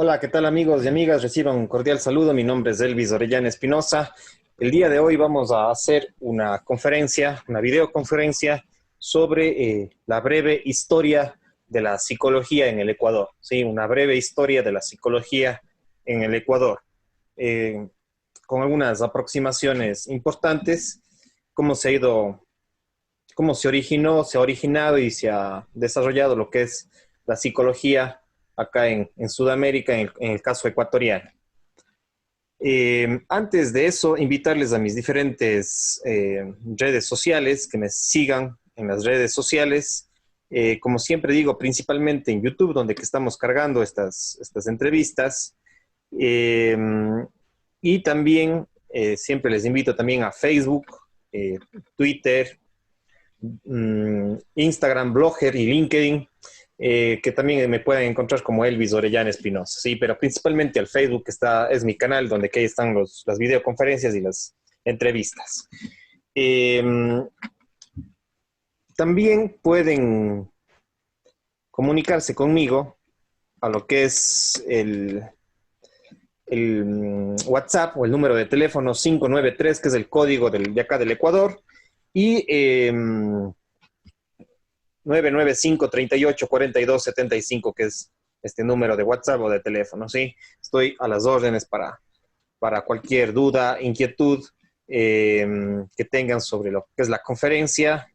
Hola, ¿qué tal amigos y amigas? Reciban un cordial saludo. Mi nombre es Elvis Orellana Espinosa. El día de hoy vamos a hacer una conferencia, una videoconferencia sobre la breve historia de la psicología en el Ecuador. Sí, una breve historia de la psicología en el Ecuador. Eh, con algunas aproximaciones importantes, cómo se ha ido, cómo se originó, se ha originado y se ha desarrollado lo que es la psicología acá en Sudamérica, en el caso ecuatoriano. Antes de eso, invitarles a mis diferentes redes sociales, que me sigan en las redes sociales. Como siempre digo, principalmente en YouTube, donde que estamos cargando estas entrevistas. Eh, y también siempre les invito también a Facebook, Twitter, Instagram, Blogger y LinkedIn, que también me pueden encontrar como Elvis Orellana Espinosa, sí, pero principalmente al Facebook es mi canal donde aquí están las videoconferencias y las entrevistas. Eh, También pueden comunicarse conmigo a lo que es el WhatsApp o el número de teléfono 593, que es el código de acá del Ecuador, y 995-38-42-75, que es este número de WhatsApp o de teléfono, ¿sí? Estoy a las órdenes para cualquier duda, inquietud que tengan sobre lo que es la conferencia.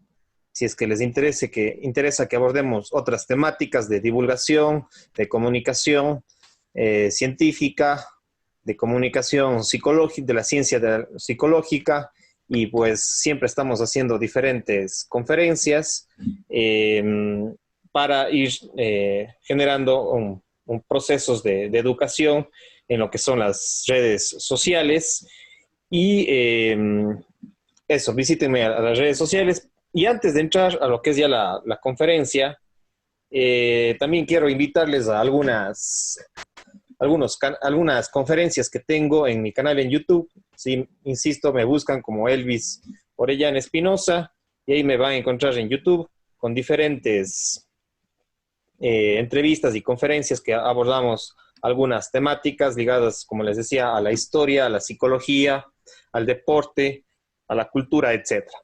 Si es que les interesa que abordemos otras temáticas de divulgación, de comunicación científica, de comunicación psicológica, de la ciencia psicológica, y pues siempre estamos haciendo diferentes conferencias eh, para ir generando procesos de educación en lo que son las redes sociales. Y eso, visítenme a las redes sociales. Y antes de entrar a lo que es ya la conferencia, también quiero invitarles a algunas conferencias que tengo en mi canal en YouTube. Sí, insisto, me buscan como Elvis Orellana Espinosa y ahí me van a encontrar en YouTube con diferentes entrevistas y conferencias que abordamos algunas temáticas ligadas, como les decía, a la historia, a la psicología, al deporte, a la cultura, etcétera.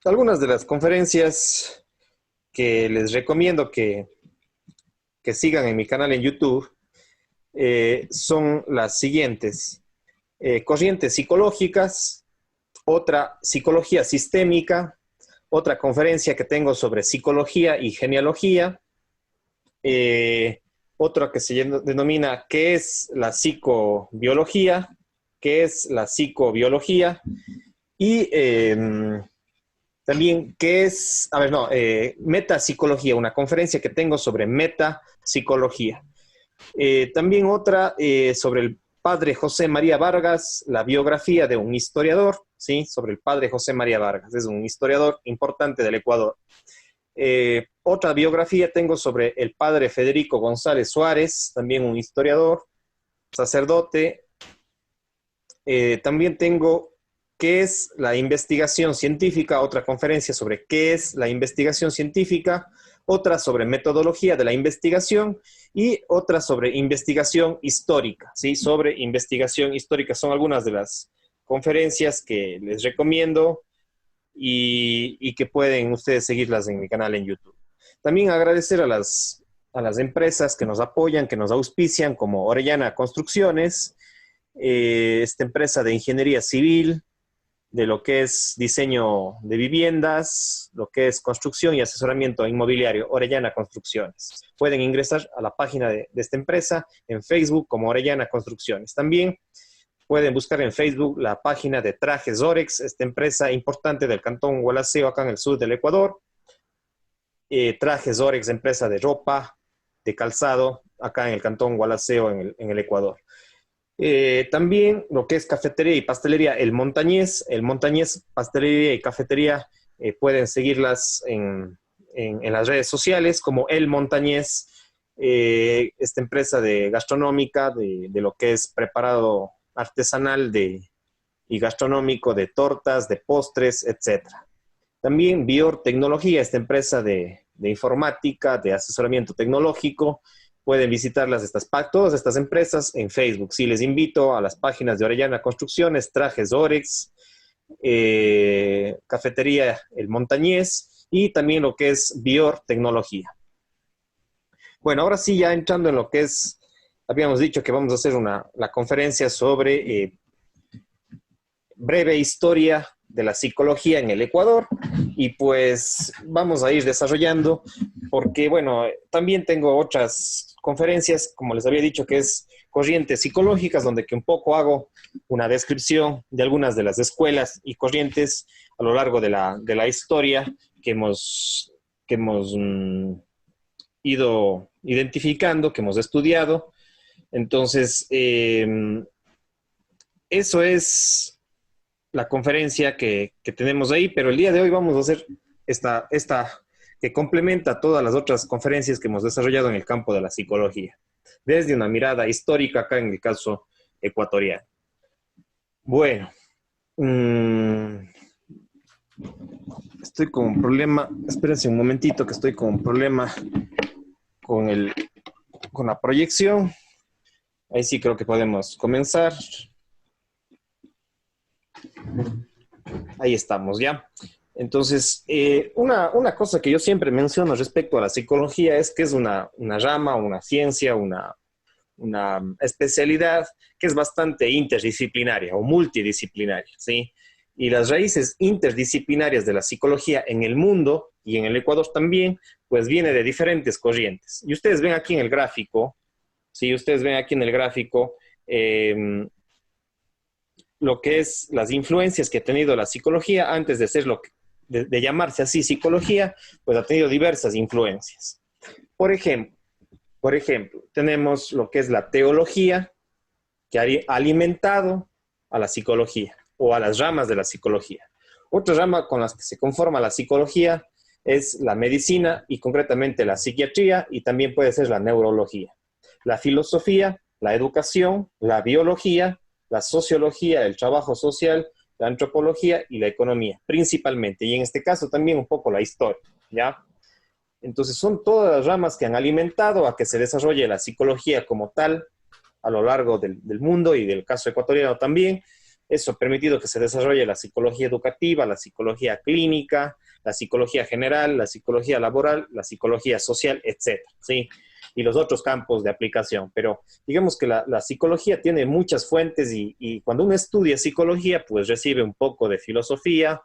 Algunas de las conferencias que les recomiendo que sigan en mi canal en YouTube son las siguientes. Corrientes psicológicas, otra psicología sistémica, otra conferencia que tengo sobre psicología y genealogía, otra que se denomina ¿qué es la psicobiología? ¿Qué es la psicobiología? Y también, ¿qué es? A ver, no, metapsicología, una conferencia que tengo sobre metapsicología. También otra sobre el padre José María Vargas, la biografía de un historiador, ¿sí? Sobre el padre José María Vargas, es un historiador importante del Ecuador. Otra biografía tengo sobre el padre Federico González Suárez, también un historiador, sacerdote. También tengo ¿qué es la investigación científica? Otra conferencia sobre qué es la investigación científica, otra sobre metodología de la investigación y otra sobre investigación histórica, ¿sí? Sobre investigación histórica son algunas de las conferencias que les recomiendo y que pueden ustedes seguirlas en mi canal en YouTube. También agradecer a las empresas que nos apoyan, que nos auspician, como Orellana Construcciones, esta empresa de ingeniería civil, de lo que es diseño de viviendas, lo que es construcción y asesoramiento inmobiliario, Orellana Construcciones. Pueden ingresar a la página de esta empresa en Facebook como Orellana Construcciones. También pueden buscar en Facebook la página de Trajes Orex, esta empresa importante del Cantón Gualaceo, acá en el sur del Ecuador. Trajes Orex, empresa de ropa, de calzado, acá en el Cantón Gualaceo, en el Ecuador. También lo que es cafetería y pastelería El Montañés, Pastelería y Cafetería, pueden seguirlas en las redes sociales como El Montañés, esta empresa gastronómica de lo que es preparado artesanal y gastronómico de tortas, de postres, etcétera. También Bior Tecnología, esta empresa de informática, de asesoramiento tecnológico. pueden visitarlas todas estas empresas en Facebook. Sí, les invito a las páginas de Orellana Construcciones, Trajes Orex, Cafetería El Montañés y también lo que es Bior Tecnología. Bueno, ahora sí, ya entrando en lo que es, habíamos dicho que vamos a hacer la conferencia sobre breve historia de la psicología en el Ecuador, y pues vamos a ir desarrollando, porque bueno, también tengo otras conferencias, como les había dicho, que es corrientes psicológicas, donde que un poco hago una descripción de algunas de las escuelas y corrientes a lo largo de la historia que hemos ido identificando, que hemos estudiado. Entonces, eso es la conferencia que tenemos ahí, pero el día de hoy vamos a hacer esta que complementa todas las otras conferencias que hemos desarrollado en el campo de la psicología, desde una mirada histórica acá en el caso ecuatoriano. Bueno, estoy con un problema, espérense un momentito que estoy con un problema con la proyección. Ahí sí creo que podemos comenzar. Ahí estamos ya. Entonces, una cosa que yo siempre menciono respecto a la psicología es que es una rama, una ciencia, una especialidad que es bastante interdisciplinaria o multidisciplinaria, ¿sí? Y las raíces interdisciplinarias de la psicología en el mundo y en el Ecuador también, pues viene de diferentes corrientes. Y ustedes ven aquí en el gráfico, ¿sí? Ustedes ven aquí en el gráfico lo que es las influencias que ha tenido la psicología antes de ser de llamarse así psicología, pues ha tenido diversas influencias. Por ejemplo, tenemos lo que es la teología, que ha alimentado a la psicología o a las ramas de la psicología. Otra rama con las que se conforma la psicología es la medicina y concretamente la psiquiatría, y también puede ser la neurología. La filosofía, la educación, la biología, la sociología, el trabajo social, la antropología y la economía, principalmente. Y en este caso también un poco la historia, ¿ya? Entonces son todas las ramas que han alimentado a que se desarrolle la psicología como tal a lo largo del mundo y del caso ecuatoriano también. Eso ha permitido que se desarrolle la psicología educativa, la psicología clínica, la psicología general, la psicología laboral, la psicología social, etcétera, ¿sí? Y los otros campos de aplicación. Pero digamos que la psicología tiene muchas fuentes y cuando uno estudia psicología, pues recibe un poco de filosofía,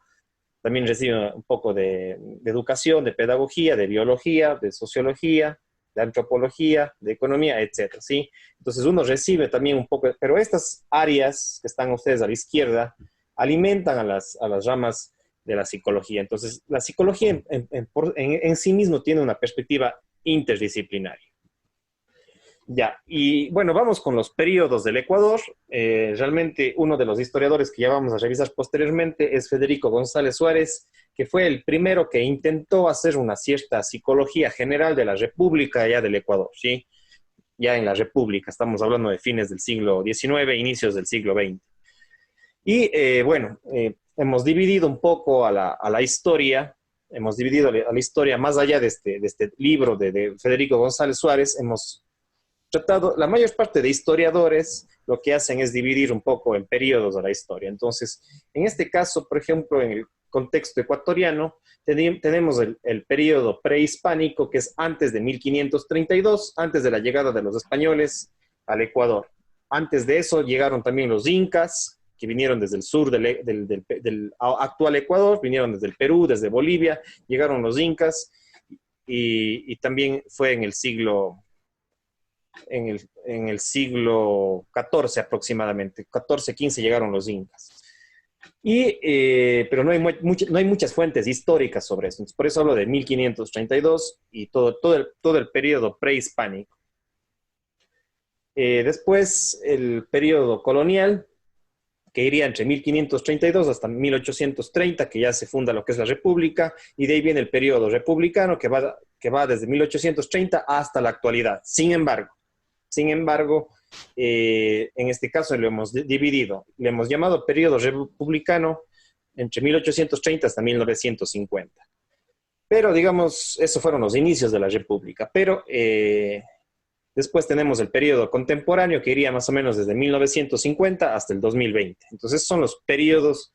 también recibe un poco de educación, de pedagogía, de biología, de sociología, de antropología, de economía, etcétera, ¿sí? Entonces uno recibe también un poco, pero estas áreas que están ustedes a la izquierda alimentan a las ramas de la psicología. Entonces la psicología en sí mismo tiene una perspectiva interdisciplinaria. Ya, y bueno, vamos con los periodos del Ecuador. Realmente uno de los historiadores que ya vamos a revisar posteriormente es Federico González Suárez, que fue el primero que intentó hacer una cierta psicología general de la República ya del Ecuador, ¿sí? Ya en la República, estamos hablando de fines del siglo XIX, inicios del siglo XX. Y bueno, hemos dividido un poco a la historia, hemos dividido a la historia más allá de este libro de Federico González Suárez, hemos tratado, la mayor parte de historiadores lo que hacen es dividir un poco en periodos de la historia. Entonces, en este caso, por ejemplo, en el contexto ecuatoriano, tenemos el periodo prehispánico, que es antes de 1532, antes de la llegada de los españoles al Ecuador. Antes de eso llegaron también los incas, que vinieron desde el sur del actual Ecuador, vinieron desde el Perú, desde Bolivia, llegaron los incas, y también fue en el siglo siglo XIV aproximadamente, 14, 15 llegaron los incas. Pero no hay muchas fuentes históricas sobre eso. Por eso hablo de 1532 y todo el periodo prehispánico. Después, el periodo colonial, que iría entre 1532 hasta 1830, que ya se funda lo que es la República, y de ahí viene el periodo republicano, que va desde 1830 hasta la actualidad. Sin embargo, en este caso lo hemos dividido, le hemos llamado periodo republicano entre 1830 hasta 1950. Pero digamos, esos fueron los inicios de la República. Pero Después tenemos el periodo contemporáneo, que iría más o menos desde 1950 hasta el 2020. Entonces, son los periodos,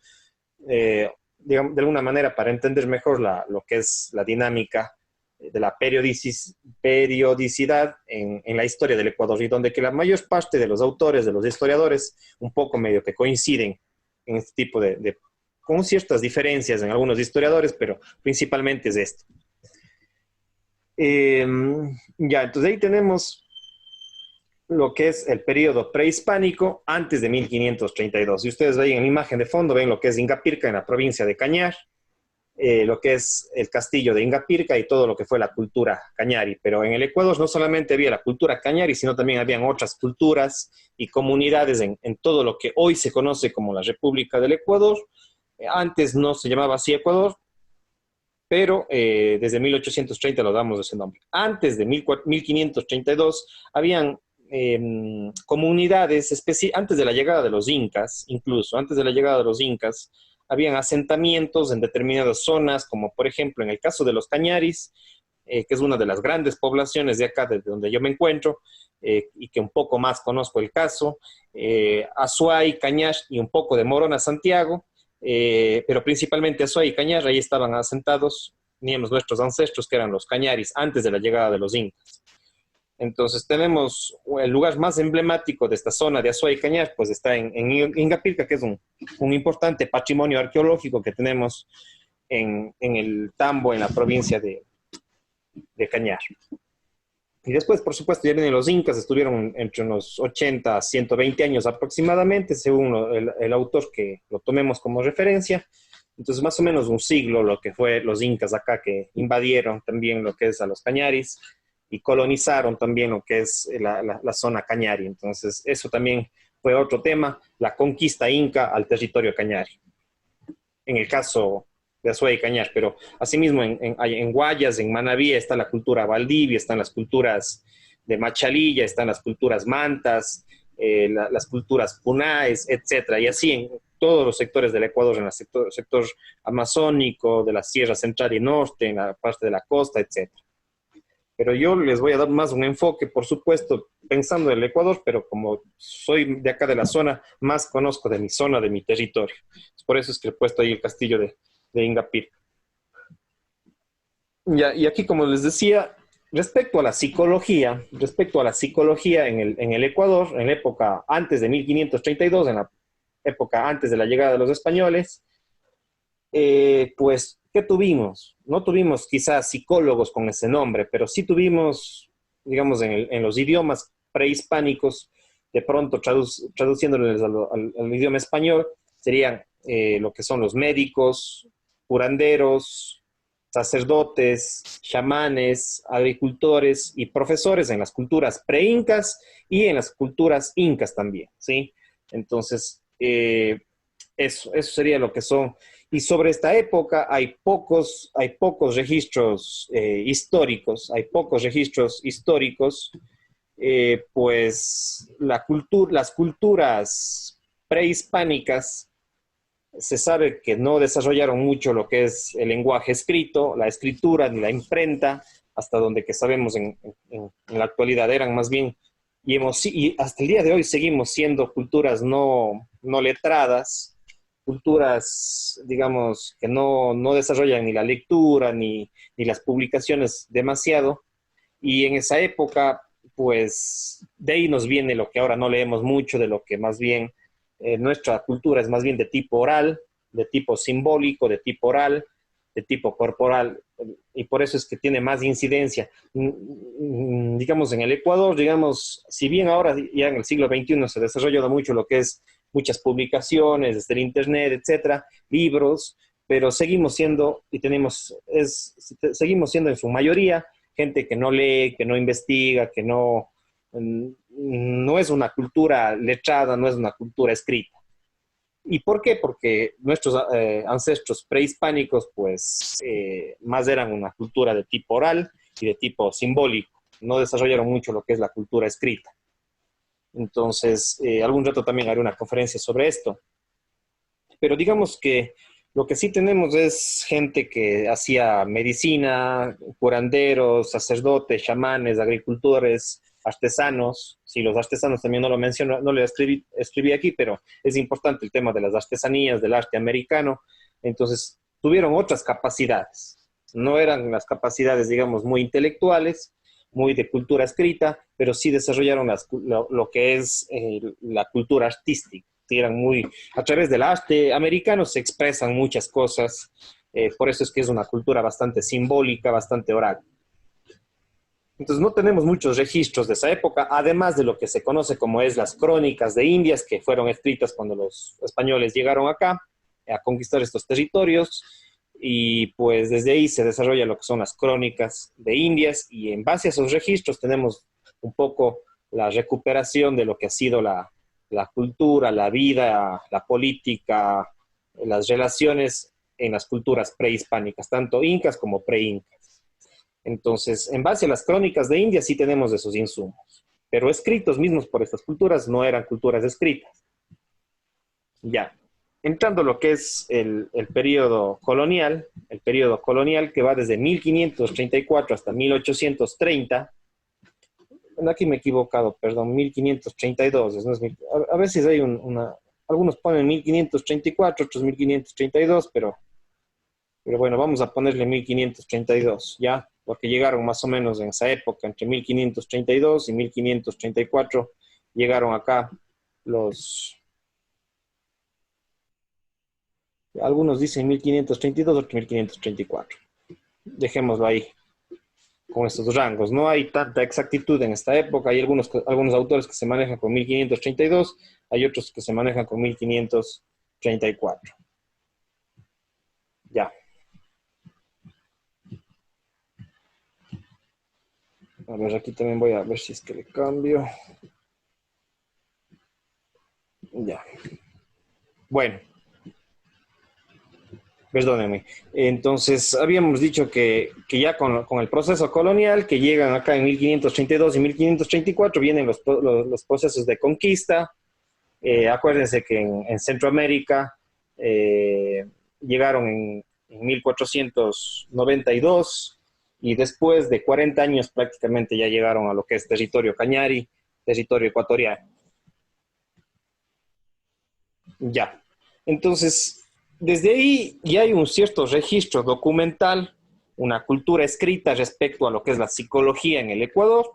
digamos, de alguna manera, para entender mejor lo que es la dinámica de la periodicidad en la historia del Ecuador, y donde que la mayor parte de los autores, de los historiadores, un poco medio que coinciden en este tipo con ciertas diferencias en algunos historiadores, pero principalmente es esto. Ya, entonces ahí tenemos lo que es el periodo prehispánico antes de 1532. Si ustedes ven en la imagen de fondo, ven lo que es Ingapirca en la provincia de Cañar, lo que es el castillo de Ingapirca y todo lo que fue la cultura cañari. Pero en el Ecuador no solamente había la cultura cañari, sino también habían otras culturas y comunidades en todo lo que hoy se conoce como la República del Ecuador. Antes no se llamaba así Ecuador, pero desde 1830 lo damos ese nombre. Antes de 1532 habían comunidades, antes de la llegada de los incas, incluso antes de la llegada de los incas, habían asentamientos en determinadas zonas, como por ejemplo en el caso de los Cañaris, que es una de las grandes poblaciones de acá, desde donde yo me encuentro, y que un poco más conozco el caso, Azuay, Cañar y un poco de Morona, Santiago, pero principalmente Azuay y Cañar, ahí estaban asentados, teníamos nuestros ancestros que eran los Cañaris, antes de la llegada de los incas. Entonces tenemos el lugar más emblemático de esta zona de Azuay y Cañar, pues está en Ingapirca, que es un importante patrimonio arqueológico que tenemos en el Tambo, en la provincia de Cañar. Y después, por supuesto, ya vienen los incas, estuvieron entre unos 80 a 120 años aproximadamente, según el autor que lo tomemos como referencia. Entonces, más o menos un siglo lo que fue los incas acá, que invadieron también lo que es a los Cañaris y colonizaron también lo que es la zona cañari. Entonces, eso también fue otro tema, la conquista inca al territorio cañari. En el caso de Azuay y Cañar, pero asimismo en Guayas, en Manabí, está la cultura Valdivia, están las culturas de Machalilla, están las culturas mantas, las culturas punáes, etcétera, y así en todos los sectores del Ecuador, en el sector amazónico, de la Sierra Central y Norte, en la parte de la costa, etcétera. Pero yo les voy a dar más un enfoque, por supuesto, pensando en el Ecuador, pero como soy de acá de la zona, más conozco de mi zona, de mi territorio. Por eso es que he puesto ahí el castillo de Ingapirca. Y aquí, como les decía, respecto a la psicología en el Ecuador, en la época antes de 1532, en la época antes de la llegada de los españoles, pues, ¿qué tuvimos? No tuvimos quizás psicólogos con ese nombre, pero sí tuvimos, digamos, en los idiomas prehispánicos, de pronto traduciéndoles al idioma español, serían lo que son los médicos, curanderos, sacerdotes, chamanes, agricultores y profesores en las culturas pre-incas y en las culturas incas también, ¿sí? Entonces, eso sería lo que son. Y sobre esta época hay pocos registros históricos, pues las culturas prehispánicas se sabe que no desarrollaron mucho lo que es el lenguaje escrito, la escritura ni la imprenta, hasta donde que sabemos en la actualidad eran más bien, y hasta el día de hoy seguimos siendo culturas no letradas, culturas, digamos, que no desarrollan ni la lectura ni las publicaciones demasiado, y en esa época, pues, de ahí nos viene lo que ahora no leemos mucho, de lo que más bien nuestra cultura es más bien de tipo oral, de tipo simbólico, de tipo oral, de tipo corporal, y por eso es que tiene más incidencia. Digamos, en el Ecuador, digamos, si bien ahora ya en el siglo XXI se desarrolla mucho lo que es muchas publicaciones, desde el internet, etcétera, libros, pero seguimos siendo, seguimos siendo en su mayoría gente que no lee, que no investiga, que no es una cultura letrada, no es una cultura escrita. ¿Y por qué? Porque nuestros ancestros prehispánicos, pues, más eran una cultura de tipo oral y de tipo simbólico. No desarrollaron mucho lo que es la cultura escrita. Entonces, algún rato también haré una conferencia sobre esto. Pero digamos que lo que sí tenemos es gente que hacía medicina, curanderos, sacerdotes, chamanes, agricultores, artesanos. Sí, los artesanos también no lo menciono, no lo escribí aquí, pero es importante el tema de las artesanías, del arte americano. Entonces, tuvieron otras capacidades. No eran las capacidades, digamos, muy intelectuales, muy de cultura escrita, pero sí desarrollaron lo que es la cultura artística. Sí, eran muy, a través del arte americano se expresan muchas cosas, por eso es que es una cultura bastante simbólica, bastante oral. Entonces no tenemos muchos registros de esa época, además de lo que se conoce como es las crónicas de Indias, que fueron escritas cuando los españoles llegaron acá a conquistar estos territorios, y pues desde ahí se desarrolla lo que son las crónicas de Indias, y en base a esos registros tenemos un poco la recuperación de lo que ha sido la cultura, la vida, la política, las relaciones en las culturas prehispánicas, tanto incas como preincas. Entonces, en base a las crónicas de India sí tenemos esos insumos, pero escritos mismos por estas culturas no eran culturas escritas. Ya, entrando a lo que es el periodo colonial que va desde 1534 hasta 1830. Bueno, aquí me he equivocado, perdón, 1532. No es a veces hay algunos ponen 1534, otros 1532, pero bueno, vamos a ponerle 1532, ¿ya? Porque llegaron más o menos en esa época, entre 1532 y 1534, llegaron acá algunos dicen 1532, otros 1534. Dejémoslo ahí, con estos rangos. No hay tanta exactitud en esta época. Hay algunos autores que se manejan con 1532, hay otros que se manejan con 1534. Ya. A ver, aquí también voy a ver si es que le cambio. Ya. Bueno. Perdónenme. Entonces, habíamos dicho que ya con el proceso colonial, que llegan acá en 1532 y 1534, vienen los procesos de conquista. Acuérdense que en Centroamérica llegaron en 1492 y después de 40 años prácticamente ya llegaron a lo que es territorio cañari, territorio ecuatoriano. Ya. Entonces, desde ahí ya hay un cierto registro documental, una cultura escrita respecto a lo que es la psicología en el Ecuador,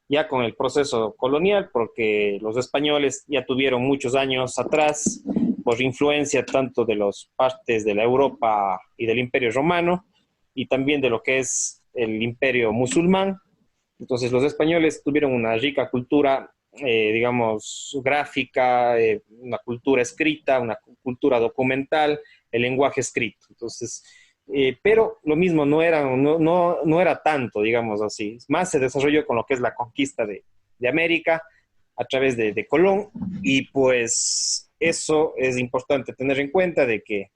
ya con el proceso colonial, porque los españoles ya tuvieron muchos años atrás, por influencia tanto de las partes de la Europa y del Imperio Romano, y también de lo que es el Imperio Musulmán. Entonces los españoles tuvieron una rica cultura, digamos, gráfica, una cultura escrita, una cultura documental, el lenguaje escrito. Entonces, pero lo mismo no era tanto, digamos así. Más se desarrolló con lo que es la conquista de América a través de Colón, y pues eso es importante tener en cuenta de que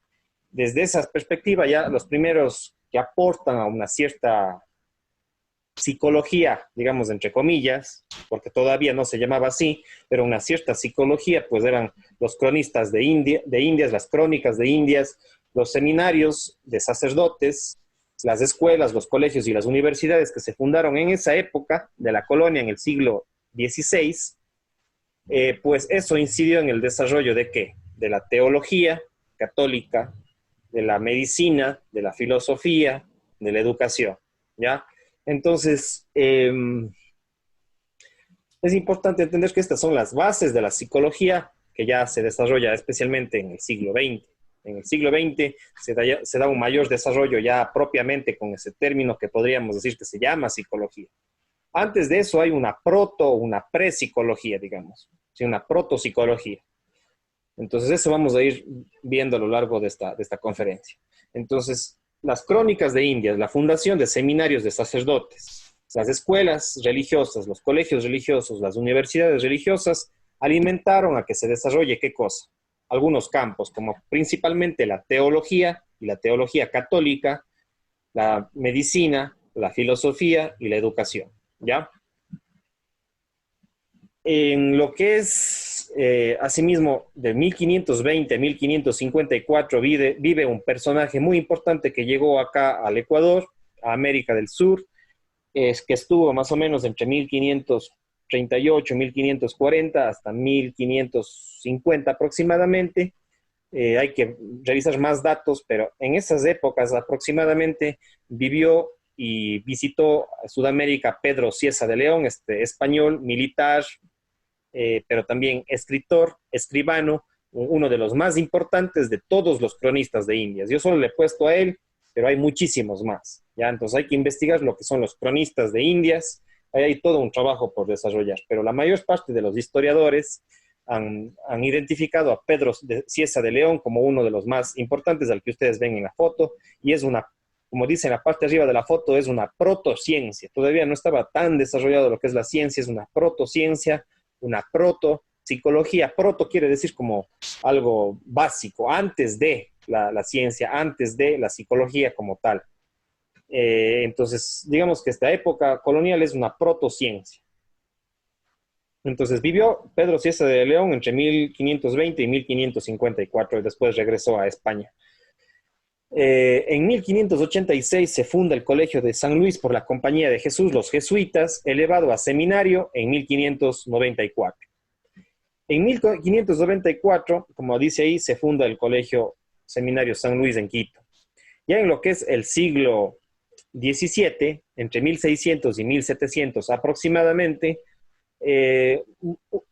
desde esa perspectiva ya los primeros que aportan a una cierta psicología, digamos, entre comillas, porque todavía no se llamaba así, pero una cierta psicología, pues eran los cronistas de Indias, las crónicas de Indias, los seminarios de sacerdotes, las escuelas, los colegios y las universidades que se fundaron en esa época de la colonia, en el siglo XVI, pues eso incidió en el desarrollo de ¿qué? De la teología católica, de la medicina, de la filosofía, de la educación, ¿ya? Entonces, es importante entender que estas son las bases de la psicología que ya se desarrolla especialmente en el siglo XX. En el siglo XX se da un mayor desarrollo ya propiamente con ese término que podríamos decir que se llama psicología. Antes de eso hay una pre-psicología, digamos, ¿sí? Una protopsicología. Entonces eso vamos a ir viendo a lo largo de esta conferencia. Entonces, las crónicas de Indias, la fundación de seminarios de sacerdotes, las escuelas religiosas, los colegios religiosos, las universidades religiosas, alimentaron a que se desarrolle ¿qué cosa? Algunos campos, como principalmente la teología y la teología católica, la medicina, la filosofía y la educación, ¿ya? En lo que es, asimismo, de 1520 a 1554 vive un personaje muy importante que llegó acá al Ecuador, a América del Sur, que estuvo más o menos entre 1500 1538, 1540 hasta 1550 aproximadamente. Hay que revisar más datos, pero en esas épocas aproximadamente vivió y visitó Sudamérica Pedro Cieza de León, este español, militar, pero también escritor, escribano, uno de los más importantes de todos los cronistas de Indias. Yo solo le he puesto a él, pero hay muchísimos más, ¿ya? Entonces hay que investigar lo que son los cronistas de Indias, ahí hay todo un trabajo por desarrollar, pero la mayor parte de los historiadores han identificado a Pedro Cieza de León como uno de los más importantes, al que ustedes ven en la foto, y es una, como dice en la parte de arriba de la foto, es una protociencia. Todavía no estaba tan desarrollado lo que es la ciencia, es una protociencia, una psicología. Proto quiere decir como algo básico, antes de la ciencia, antes de la psicología como tal. Entonces, digamos que esta época colonial es una protociencia. Entonces vivió Pedro Cieza de León entre 1520 y 1554 y después regresó a España. En 1586 se funda el Colegio de San Luis por la Compañía de Jesús, los jesuitas, elevado a seminario en 1594. En 1594, como dice ahí, se funda el Colegio Seminario San Luis en Quito. Ya en lo que es el siglo XVII, entre 1600 y 1700 aproximadamente,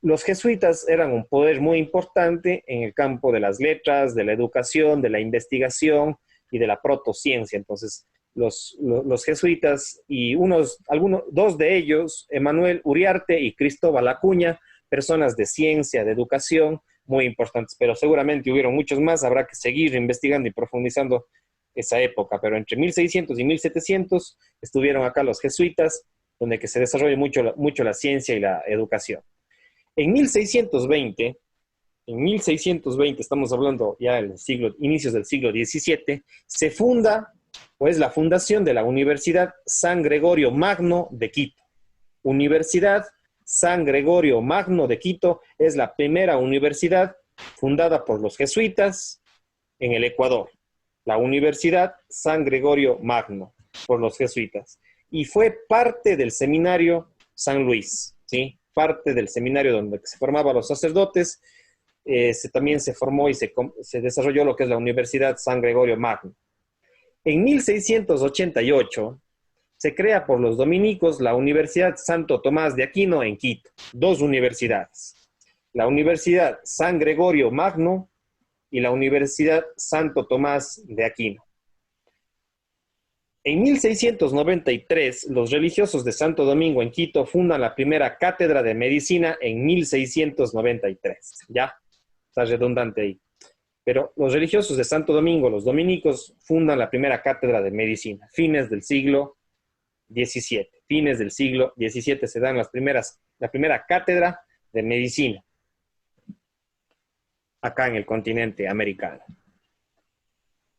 los jesuitas eran un poder muy importante en el campo de las letras, de la educación, de la investigación y de la protociencia. Entonces, los jesuitas y dos de ellos, Emanuel Uriarte y Cristóbal Acuña, personas de ciencia, de educación, muy importantes, pero seguramente hubieron muchos más, habrá que seguir investigando y profundizando esa época, pero entre 1600 y 1700 estuvieron acá los jesuitas, donde que se desarrolla mucho la ciencia y la educación. En 1620, estamos hablando ya del inicios del siglo XVII, se funda, pues, la fundación de la Universidad San Gregorio Magno de Quito. Universidad San Gregorio Magno de Quito es la primera universidad fundada por los jesuitas en el Ecuador. La Universidad San Gregorio Magno por los jesuitas. Y fue parte del seminario San Luis, ¿sí? Parte del seminario donde se formaban los sacerdotes. También se formó y se desarrolló lo que es la Universidad San Gregorio Magno. En 1688 se crea por los dominicos la Universidad Santo Tomás de Aquino en Quito. Dos universidades. La Universidad San Gregorio Magno y la Universidad Santo Tomás de Aquino. En 1693, los religiosos de Santo Domingo en Quito fundan la primera cátedra de medicina en 1693. Ya, está redundante ahí. Pero los religiosos de Santo Domingo, los dominicos, fundan la primera cátedra de medicina, fines del siglo XVII. Fines del siglo XVII se dan la primera cátedra de medicina acá en el continente americano.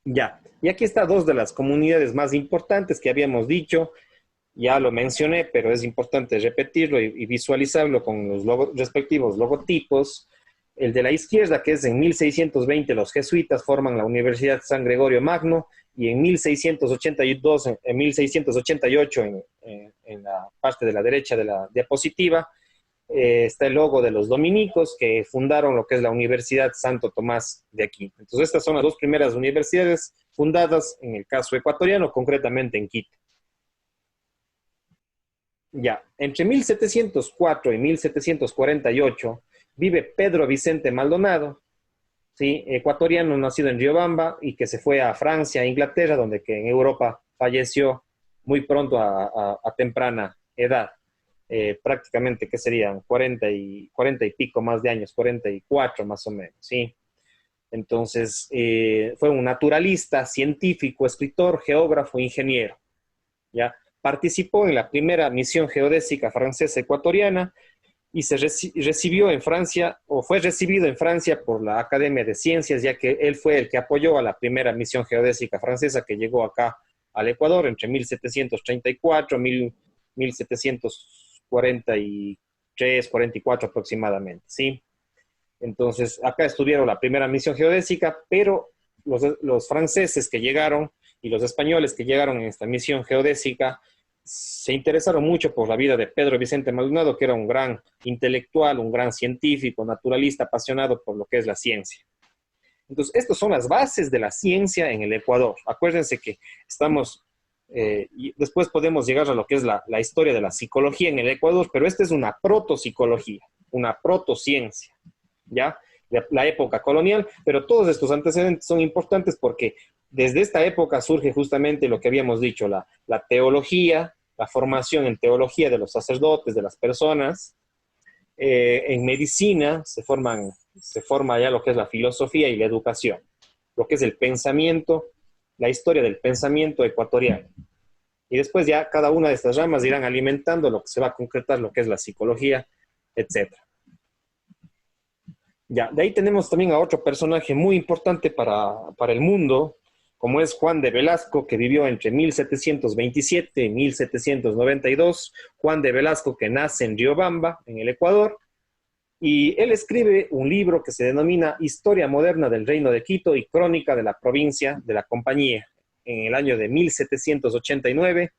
Ya, y aquí está dos de las comunidades más importantes que habíamos dicho, ya lo mencioné, pero es importante repetirlo y visualizarlo con los respectivos logotipos. El de la izquierda, que es en 1620, los jesuitas forman la Universidad San Gregorio Magno, y en 1688, en la parte de la derecha de la diapositiva, está el logo de los dominicos que fundaron lo que es la Universidad Santo Tomás de Aquino. Entonces, estas son las dos primeras universidades fundadas en el caso ecuatoriano, concretamente en Quito. Ya, entre 1704 y 1748 vive Pedro Vicente Maldonado, ¿sí? Ecuatoriano nacido en Riobamba y que se fue a Francia, a Inglaterra, donde que en Europa falleció muy pronto a temprana edad. Prácticamente, ¿qué serían? 40 y pico más de años, 44 más o menos, ¿sí? Entonces, fue un naturalista, científico, escritor, geógrafo, ingeniero, ¿ya? Participó en la primera misión geodésica francesa ecuatoriana y recibió en Francia, o fue recibido en Francia por la Academia de Ciencias, ya que él fue el que apoyó a la primera misión geodésica francesa que llegó acá al Ecuador entre 1734 y 1743, 44 aproximadamente, ¿sí? Entonces, acá estuvieron la primera misión geodésica, pero los franceses que llegaron y los españoles que llegaron en esta misión geodésica se interesaron mucho por la vida de Pedro Vicente Maldonado, que era un gran intelectual, un gran científico, naturalista, apasionado por lo que es la ciencia. Entonces, estas son las bases de la ciencia en el Ecuador. Acuérdense que estamos, y después podemos llegar a lo que es la historia de la psicología en el Ecuador, pero esta es una protopsicología, una protociencia, ¿ya? De la época colonial, pero todos estos antecedentes son importantes porque desde esta época surge justamente lo que habíamos dicho, la teología, la formación en teología de los sacerdotes, de las personas. En medicina se forma ya lo que es la filosofía y la educación, lo que es el pensamiento, la historia del pensamiento ecuatoriano. Y después ya cada una de estas ramas irán alimentando lo que se va a concretar, lo que es la psicología, etc. Ya, de ahí tenemos también a otro personaje muy importante para el mundo, como es Juan de Velasco, que vivió entre 1727 y 1792. Juan de Velasco, que nace en Riobamba, en el Ecuador, y él escribe un libro que se denomina Historia Moderna del Reino de Quito y Crónica de la Provincia de la Compañía, en el año de 1789,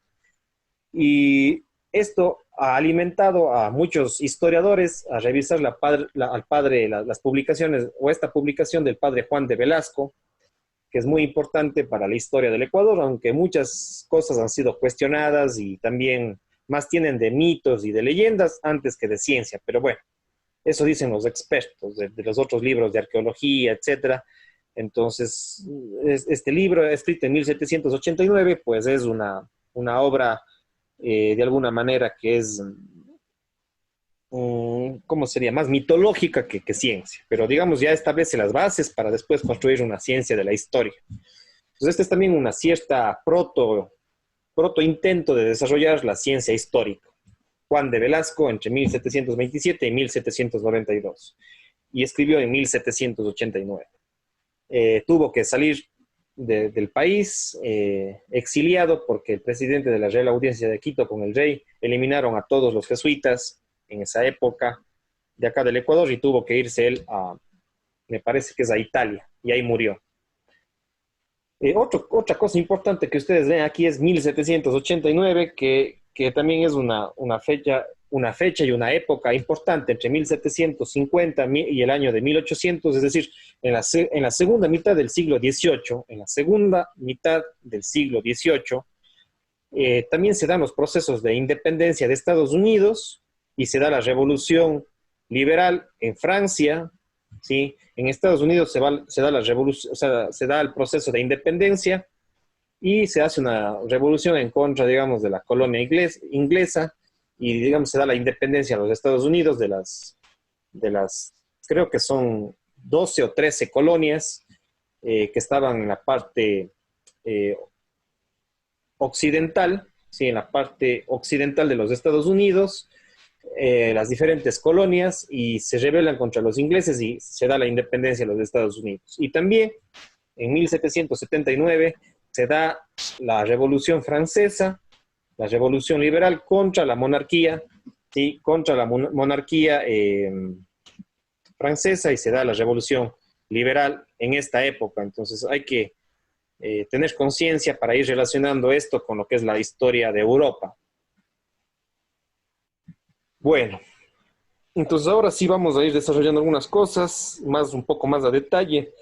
y esto ha alimentado a muchos historiadores a revisar las publicaciones, o esta publicación del padre Juan de Velasco, que es muy importante para la historia del Ecuador, aunque muchas cosas han sido cuestionadas y también más tienen de mitos y de leyendas antes que de ciencia. Pero bueno, eso dicen los expertos de los otros libros de arqueología, etcétera. Entonces, este libro, escrito en 1789, pues es una obra de alguna manera que es, ¿cómo sería? Más mitológica que ciencia, pero digamos ya establece las bases para después construir una ciencia de la historia. Entonces, este es también una cierta proto intento de desarrollar la ciencia histórica. Juan de Velasco entre 1727 y 1792, y escribió en 1789. Tuvo que salir del país, exiliado, porque el presidente de la Real Audiencia de Quito con el rey eliminaron a todos los jesuitas en esa época de acá del Ecuador, y tuvo que irse él me parece que es a Italia, y ahí murió. Otra cosa importante que ustedes ven aquí es 1789, que también es una fecha y una época importante entre 1750 y el año de 1800, es decir, en la segunda mitad del siglo XVIII, también se dan los procesos de independencia de Estados Unidos y se da la revolución liberal en Francia, ¿sí? En Estados Unidos se da la revolución, o sea, se da el proceso de independencia y se hace una revolución en contra, digamos, de la colonia inglesa, y, digamos, se da la independencia a los Estados Unidos de las creo que son 12 o 13 colonias que estaban en la parte occidental, ¿sí? En la parte occidental de los Estados Unidos, las diferentes colonias, y se rebelan contra los ingleses y se da la independencia a los Estados Unidos. Y también en 1779 se da la Revolución Francesa, la Revolución Liberal contra la monarquía, ¿sí? Contra la monarquía francesa, y se da la Revolución Liberal en esta época. Entonces hay que tener conciencia para ir relacionando esto con lo que es la historia de Europa. Bueno, entonces ahora sí vamos a ir desarrollando algunas cosas, un poco más a detalle.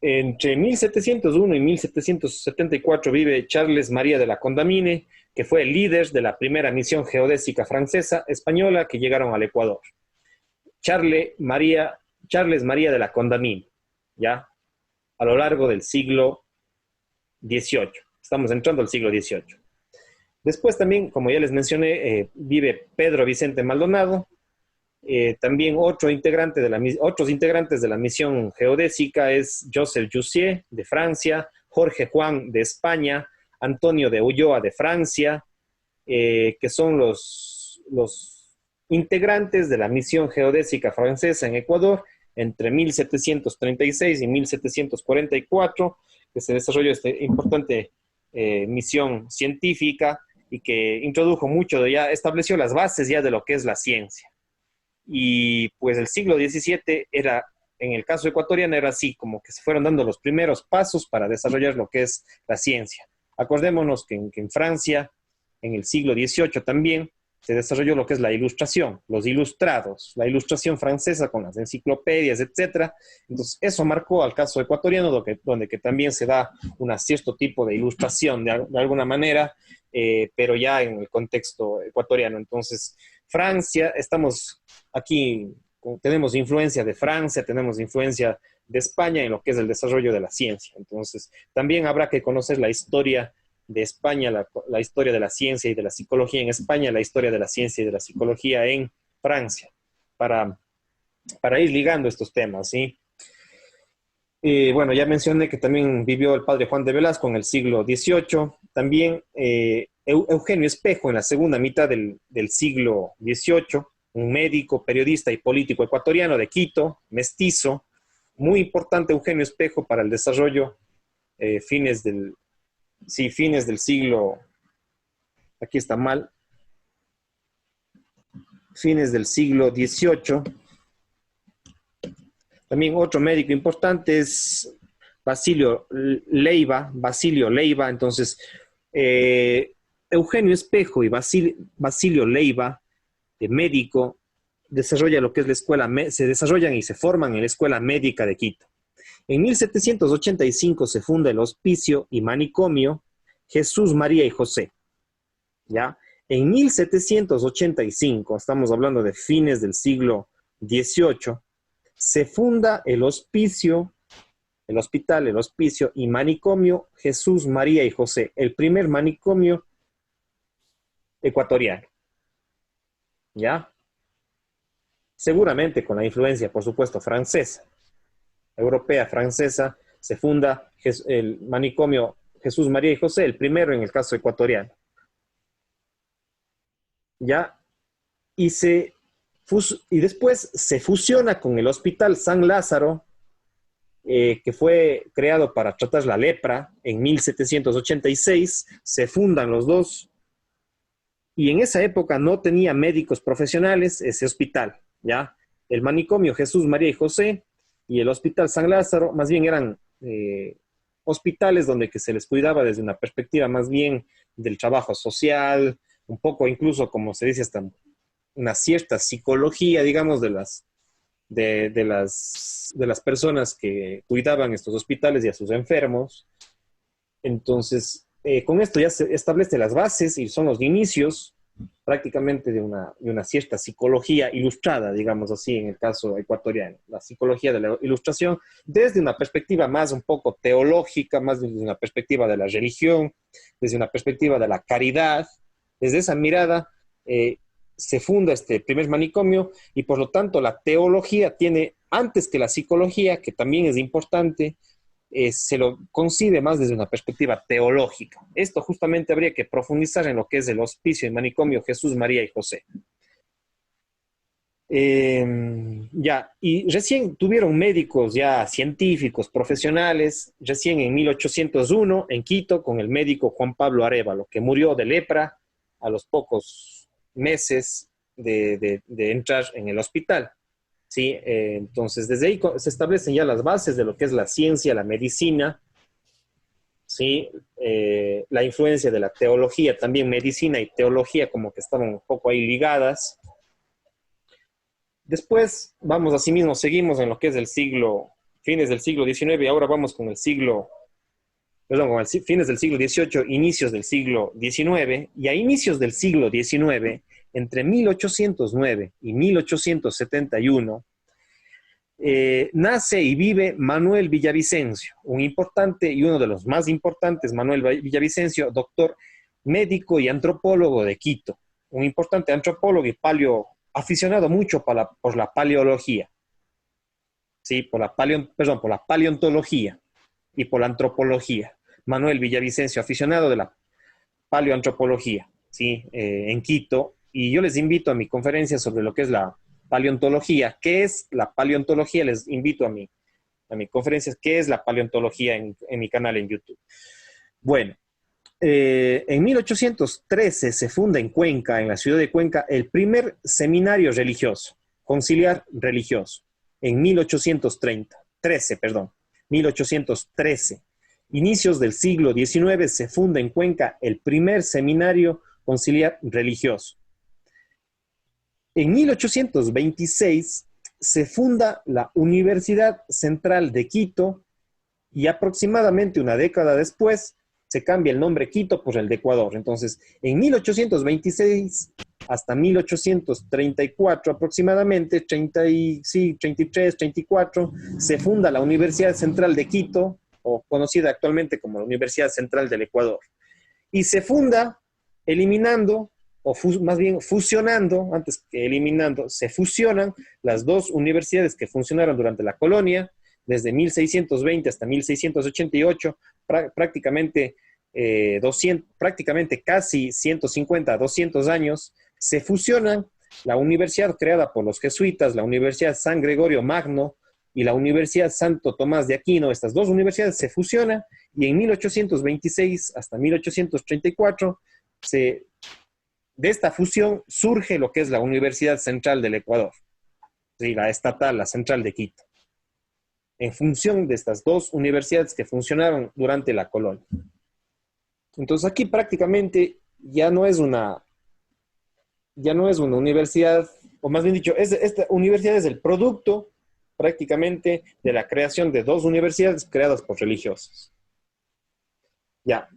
Entre 1701 y 1774 vive Charles María de la Condamine, que fue el líder de la primera misión geodésica francesa española que llegaron al Ecuador. Charles María de la Condamine, ¿ya? A lo largo del siglo XVIII. Estamos entrando al siglo XVIII. Después también, como ya les mencioné, vive Pedro Vicente Maldonado. También otros integrantes de la misión geodésica es Joseph Jussieu de Francia, Jorge Juan de España, Antonio de Ulloa de Francia, que son los integrantes de la misión geodésica francesa en Ecuador entre 1736 y 1744, que se desarrolló esta importante misión científica, y que introdujo estableció las bases ya de lo que es la ciencia. Y pues el siglo XVII era, en el caso ecuatoriano, era así, como que se fueron dando los primeros pasos para desarrollar lo que es la ciencia. Acordémonos que en Francia en el siglo XVIII también se desarrolló lo que es la ilustración, los ilustrados, la ilustración francesa con las enciclopedias, etcétera. Entonces, eso marcó al caso ecuatoriano, donde que también se da un cierto tipo de ilustración de alguna manera, pero ya en el contexto ecuatoriano. Entonces, Francia, estamos aquí, tenemos influencia de Francia, tenemos influencia de España en lo que es el desarrollo de la ciencia. Entonces, también habrá que conocer la historia de España, la historia de la ciencia y de la psicología en España, la historia de la ciencia y de la psicología en Francia, para, para ir ligando estos temas, ¿sí? Bueno, ya mencioné que también vivió el padre Juan de Velasco en el siglo XVIII, también Eugenio Espejo en la segunda mitad del siglo XVIII, un médico, periodista y político ecuatoriano de Quito, mestizo, muy importante Eugenio Espejo para el desarrollo, fines del siglo, aquí está mal, fines del siglo XVIII. También otro médico importante es Basilio Leiva. Entonces, Eugenio Espejo y Basilio Leiva, médico, desarrolla lo que es la escuela, se desarrollan y se forman en la Escuela Médica de Quito. En 1785 se funda el Hospicio y Manicomio Jesús, María y José. ¿Ya? En 1785, estamos hablando de fines del siglo XVIII, se funda el hospicio y manicomio Jesús, María y José, el primer manicomio ecuatoriano. ¿Ya? Seguramente con la influencia, por supuesto, francesa, europea, francesa, se funda el manicomio Jesús, María y José, el primero en el caso ecuatoriano. ¿Ya? Y después se fusiona con el Hospital San Lázaro, que fue creado para tratar la lepra en 1786. Se fundan los dos. Y en esa época no tenía médicos profesionales ese hospital, ¿ya? El manicomio Jesús, María y José y el Hospital San Lázaro más bien eran hospitales donde que se les cuidaba desde una perspectiva más bien del trabajo social, un poco incluso, como se dice, hasta una cierta psicología, digamos, de las personas que cuidaban estos hospitales y a sus enfermos. Entonces, con esto ya se establece las bases y son los inicios prácticamente de una cierta psicología ilustrada, digamos así, en el caso ecuatoriano, la psicología de la ilustración, desde una perspectiva más un poco teológica, más desde una perspectiva de la religión, desde una perspectiva de la caridad. Desde esa mirada se funda este primer manicomio y por lo tanto la teología tiene, antes que la psicología, que también es importante, se lo concibe más desde una perspectiva teológica. Esto justamente habría que profundizar en lo que es el hospicio y manicomio Jesús, María y José. Y recién tuvieron médicos ya científicos, profesionales, recién en 1801 en Quito con el médico Juan Pablo Arévalo, que murió de lepra a los pocos meses de entrar en el hospital. ¿Sí? Entonces, desde ahí se establecen ya las bases de lo que es la ciencia, la medicina, ¿sí? La influencia de la teología, también medicina y teología como que estaban un poco ahí ligadas. Después, vamos así mismo, seguimos en lo que es fines del siglo XIX, y ahora vamos con fines del siglo XVIII, inicios del siglo XIX, y a inicios del siglo XIX, entre 1809 y 1871, nace y vive Manuel Villavicencio, un importante y uno de los más importantes, Manuel Villavicencio, doctor médico y antropólogo de Quito, un importante antropólogo y aficionado mucho por la paleología, ¿sí? Por la paleontología y por la antropología. Manuel Villavicencio, aficionado de la paleoantropología, ¿sí? En Quito, y yo les invito a mi conferencia sobre lo que es la paleontología. ¿Qué es la paleontología? Les invito a mi conferencia. ¿Qué es la paleontología en mi canal en YouTube? Bueno, en 1813 se funda en Cuenca, en la ciudad de Cuenca, el primer seminario religioso, conciliar religioso, en 1813. Inicios del siglo XIX se funda en Cuenca el primer seminario conciliar religioso. En 1826 se funda la Universidad Central de Quito y aproximadamente una década después se cambia el nombre Quito por el de Ecuador. Entonces, en 1826 hasta 1834 aproximadamente, 33, 34, se funda la Universidad Central de Quito, o conocida actualmente como la Universidad Central del Ecuador. Y se funda eliminando, o más bien fusionando, antes que eliminando, se fusionan las dos universidades que funcionaron durante la colonia, desde 1620 hasta 1688, prácticamente, prácticamente casi 150 a 200 años, se fusionan la universidad creada por los jesuitas, la Universidad San Gregorio Magno y la Universidad Santo Tomás de Aquino. Estas dos universidades se fusionan y en 1826 hasta 1834 de esta fusión surge lo que es la Universidad Central del Ecuador, ¿sí? La estatal, la Central de Quito, en función de estas dos universidades que funcionaron durante la colonia. Entonces aquí prácticamente ya no es una universidad, o más bien dicho, esta universidad es el producto prácticamente de la creación de dos universidades creadas por religiosos. Ya.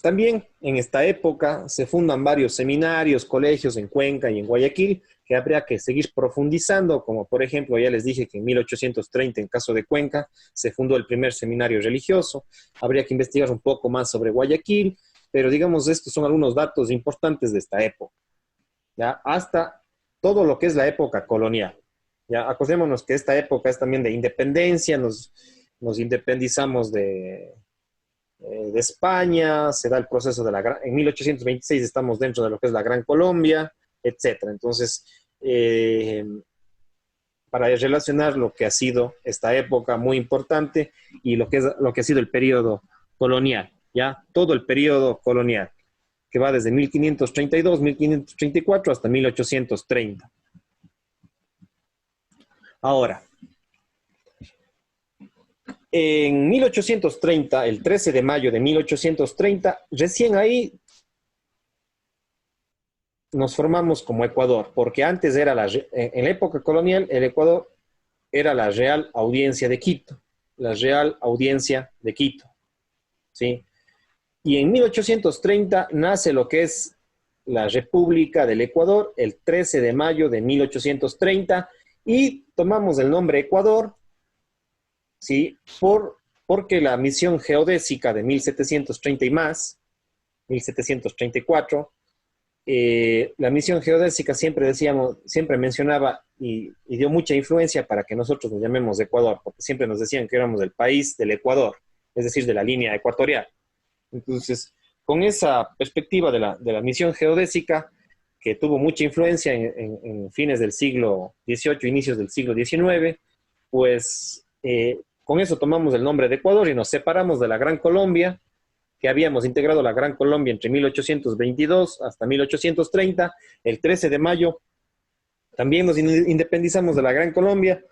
También en esta época se fundan varios seminarios, colegios en Cuenca y en Guayaquil, que habría que seguir profundizando, como por ejemplo, ya les dije que en 1830, en caso de Cuenca, se fundó el primer seminario religioso. Habría que investigar un poco más sobre Guayaquil, pero digamos, estos son algunos datos importantes de esta época, ¿ya? Hasta todo lo que es la época colonial. ¿Ya? Acordémonos que esta época es también de independencia, nos independizamos de España, se da el proceso de en 1826 estamos dentro de lo que es la Gran Colombia, etcétera. Entonces, para relacionar lo que ha sido esta época muy importante y lo que ha sido el periodo colonial, ¿ya? Todo el periodo colonial, que va desde 1532, 1534 hasta 1830. Ahora, en 1830, el 13 de mayo de 1830, recién ahí nos formamos como Ecuador, porque antes era en la época colonial, el Ecuador era la Real Audiencia de Quito, la Real Audiencia de Quito, ¿sí? Y en 1830 nace lo que es la República del Ecuador, el 13 de mayo de 1830, y tomamos el nombre Ecuador, ¿sí? Porque la misión geodésica de 1730 y más, 1734, la misión geodésica siempre mencionaba y dio mucha influencia para que nosotros nos llamemos Ecuador, porque siempre nos decían que éramos del país del Ecuador, es decir, de la línea ecuatorial. Entonces, con esa perspectiva de la misión geodésica, que tuvo mucha influencia en fines del siglo XVIII, inicios del siglo XIX, pues con eso tomamos el nombre de Ecuador y nos separamos de la Gran Colombia, que habíamos integrado la Gran Colombia entre 1822 hasta 1830. El 13 de mayo también nos independizamos de la Gran Colombia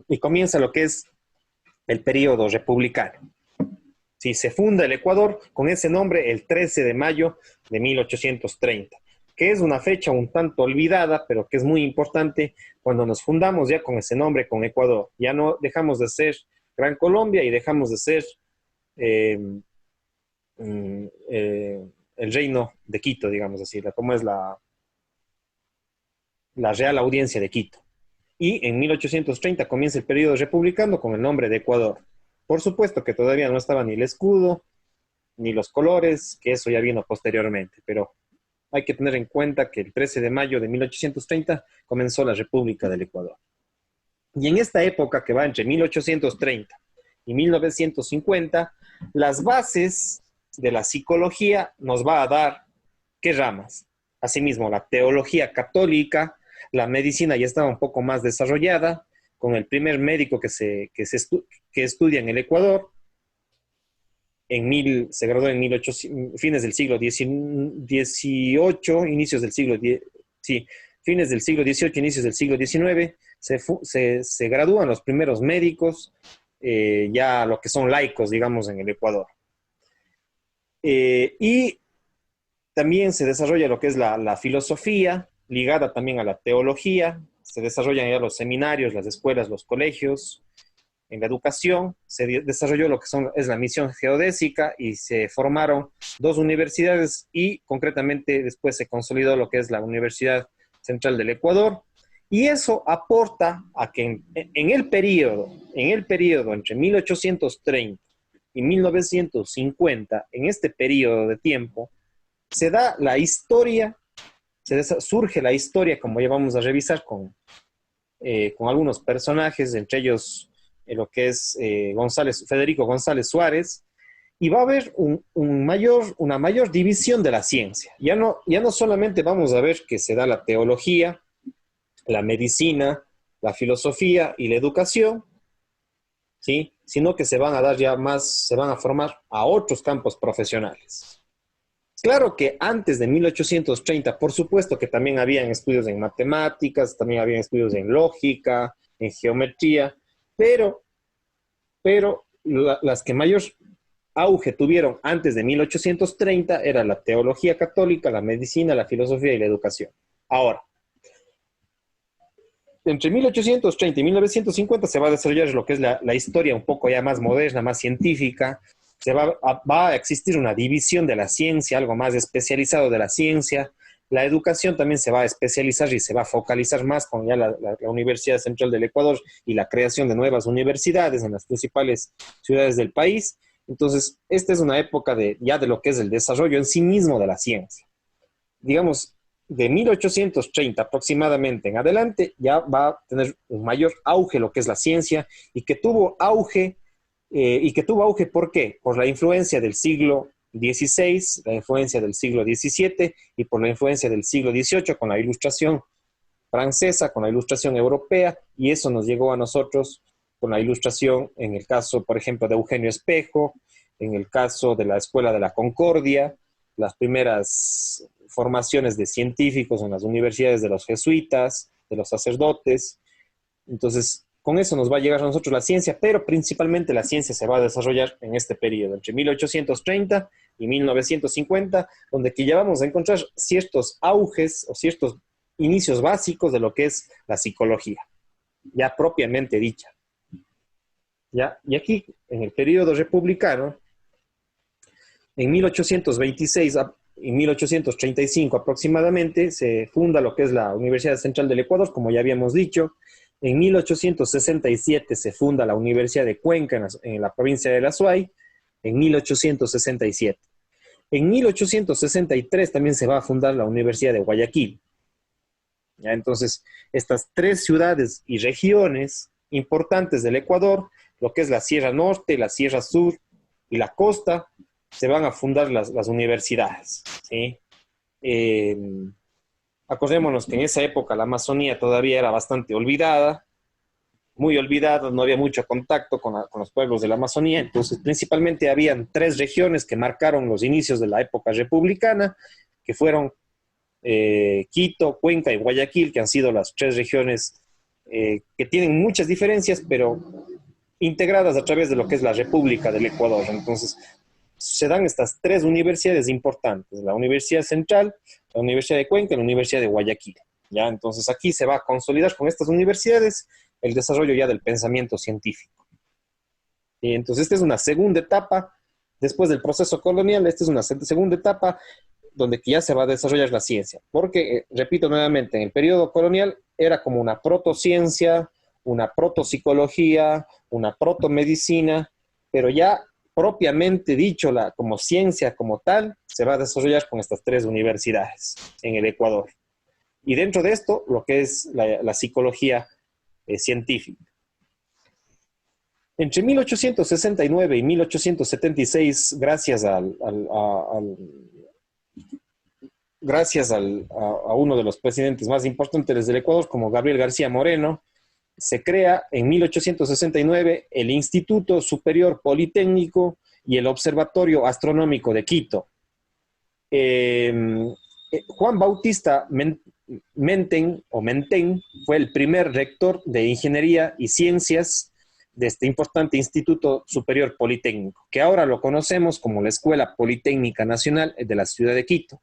y comienza lo que es el periodo republicano. Sí, se funda el Ecuador con ese nombre el 13 de mayo de 1830, que es una fecha un tanto olvidada, pero que es muy importante cuando nos fundamos ya con ese nombre, con Ecuador. Ya no dejamos de ser Gran Colombia y dejamos de ser el reino de Quito, digamos así, como es la Real Audiencia de Quito. Y en 1830 comienza el periodo republicano con el nombre de Ecuador. Por supuesto que todavía no estaba ni el escudo, ni los colores, que eso ya vino posteriormente, pero hay que tener en cuenta que el 13 de mayo de 1830 comenzó la República del Ecuador. Y en esta época, que va entre 1830 y 1950, las bases de la psicología nos va a dar, ¿qué ramas? Asimismo, la teología católica, la medicina ya estaba un poco más desarrollada, con el primer médico que estudia en el Ecuador. Se graduó en fines del siglo XVIII, inicios del siglo fines del siglo XVIII, inicios del siglo XIX, se gradúan los primeros médicos, ya lo que son laicos, digamos, en el Ecuador. Y también se desarrolla lo que es la filosofía, ligada también a la teología. Se desarrollan ya los seminarios, las escuelas, los colegios. En la educación se desarrolló lo que es la misión geodésica y se formaron dos universidades y concretamente después se consolidó lo que es la Universidad Central del Ecuador. Y eso aporta a que en el periodo entre 1830 y 1950, en este periodo de tiempo, se da la historia, surge la historia, como ya vamos a revisar con algunos personajes, entre ellos lo que es Federico González Suárez, y va a haber una mayor división de la ciencia. Ya no solamente vamos a ver que se da la teología, la medicina, la filosofía y la educación, ¿sí? Sino que se van a dar ya más, se van a formar a otros campos profesionales. Claro que antes de 1830, por supuesto que también habían estudios en matemáticas, también habían estudios en lógica, en geometría, pero las que mayor auge tuvieron antes de 1830 era la teología católica, la medicina, la filosofía y la educación. Ahora, entre 1830 y 1950 se va a desarrollar lo que es la historia un poco ya más moderna, más científica. Va a existir una división de la ciencia, algo más especializado de la ciencia. La educación también se va a especializar y se va a focalizar más con ya la Universidad Central del Ecuador y la creación de nuevas universidades en las principales ciudades del país. Entonces, esta es una época ya de lo que es el desarrollo en sí mismo de la ciencia. Digamos, de 1830 aproximadamente en adelante, ya va a tener un mayor auge lo que es la ciencia y que tuvo auge, ¿por qué? Por la influencia del siglo XVI, la influencia del siglo XVII y por la influencia del siglo XVIII con la ilustración francesa, con la ilustración europea, y eso nos llegó a nosotros con la ilustración en el caso, por ejemplo, de Eugenio Espejo, en el caso de la Escuela de la Concordia, las primeras formaciones de científicos en las universidades de los jesuitas, de los sacerdotes. Entonces, con eso nos va a llegar a nosotros la ciencia, pero principalmente la ciencia se va a desarrollar en este periodo, entre 1830 y 1950, donde aquí ya vamos a encontrar ciertos auges o ciertos inicios básicos de lo que es la psicología, ya propiamente dicha. ¿Ya? Y aquí, en el periodo republicano, en 1826 y 1835 aproximadamente, se funda lo que es la Universidad Central del Ecuador, como ya habíamos dicho. En 1867 se funda la Universidad de Cuenca en la provincia de La Suay, en 1867. En 1863 también se va a fundar la Universidad de Guayaquil. ¿Ya? Entonces, estas tres ciudades y regiones importantes del Ecuador, lo que es la Sierra Norte, la Sierra Sur y la costa, se van a fundar las universidades, ¿sí? Acordémonos que en esa época la Amazonía todavía era bastante olvidada, muy olvidada, no había mucho contacto con los pueblos de la Amazonía, entonces principalmente habían tres regiones que marcaron los inicios de la época republicana, que fueron Quito, Cuenca y Guayaquil, que han sido las tres regiones que tienen muchas diferencias, pero integradas a través de lo que es la República del Ecuador. Entonces, se dan estas tres universidades importantes, la Universidad Central, la Universidad de Cuenca y la Universidad de Guayaquil. ¿Ya? Entonces, aquí se va a consolidar con estas universidades el desarrollo ya del pensamiento científico. Y entonces, esta es una segunda etapa, después del proceso colonial, esta es una segunda etapa donde ya se va a desarrollar la ciencia. Porque, repito nuevamente, en el periodo colonial era como una protociencia, una protopsicología, una protomedicina, pero ya propiamente dicho, como ciencia como tal, se va a desarrollar con estas tres universidades en el Ecuador. Y dentro de esto, lo que es la psicología científica. Entre 1869 y 1876, gracias a uno de los presidentes más importantes del Ecuador, como Gabriel García Moreno, se crea en 1869 el Instituto Superior Politécnico y el Observatorio Astronómico de Quito. Juan Bautista Mentén fue el primer rector de Ingeniería y Ciencias de este importante Instituto Superior Politécnico, que ahora lo conocemos como la Escuela Politécnica Nacional de la ciudad de Quito,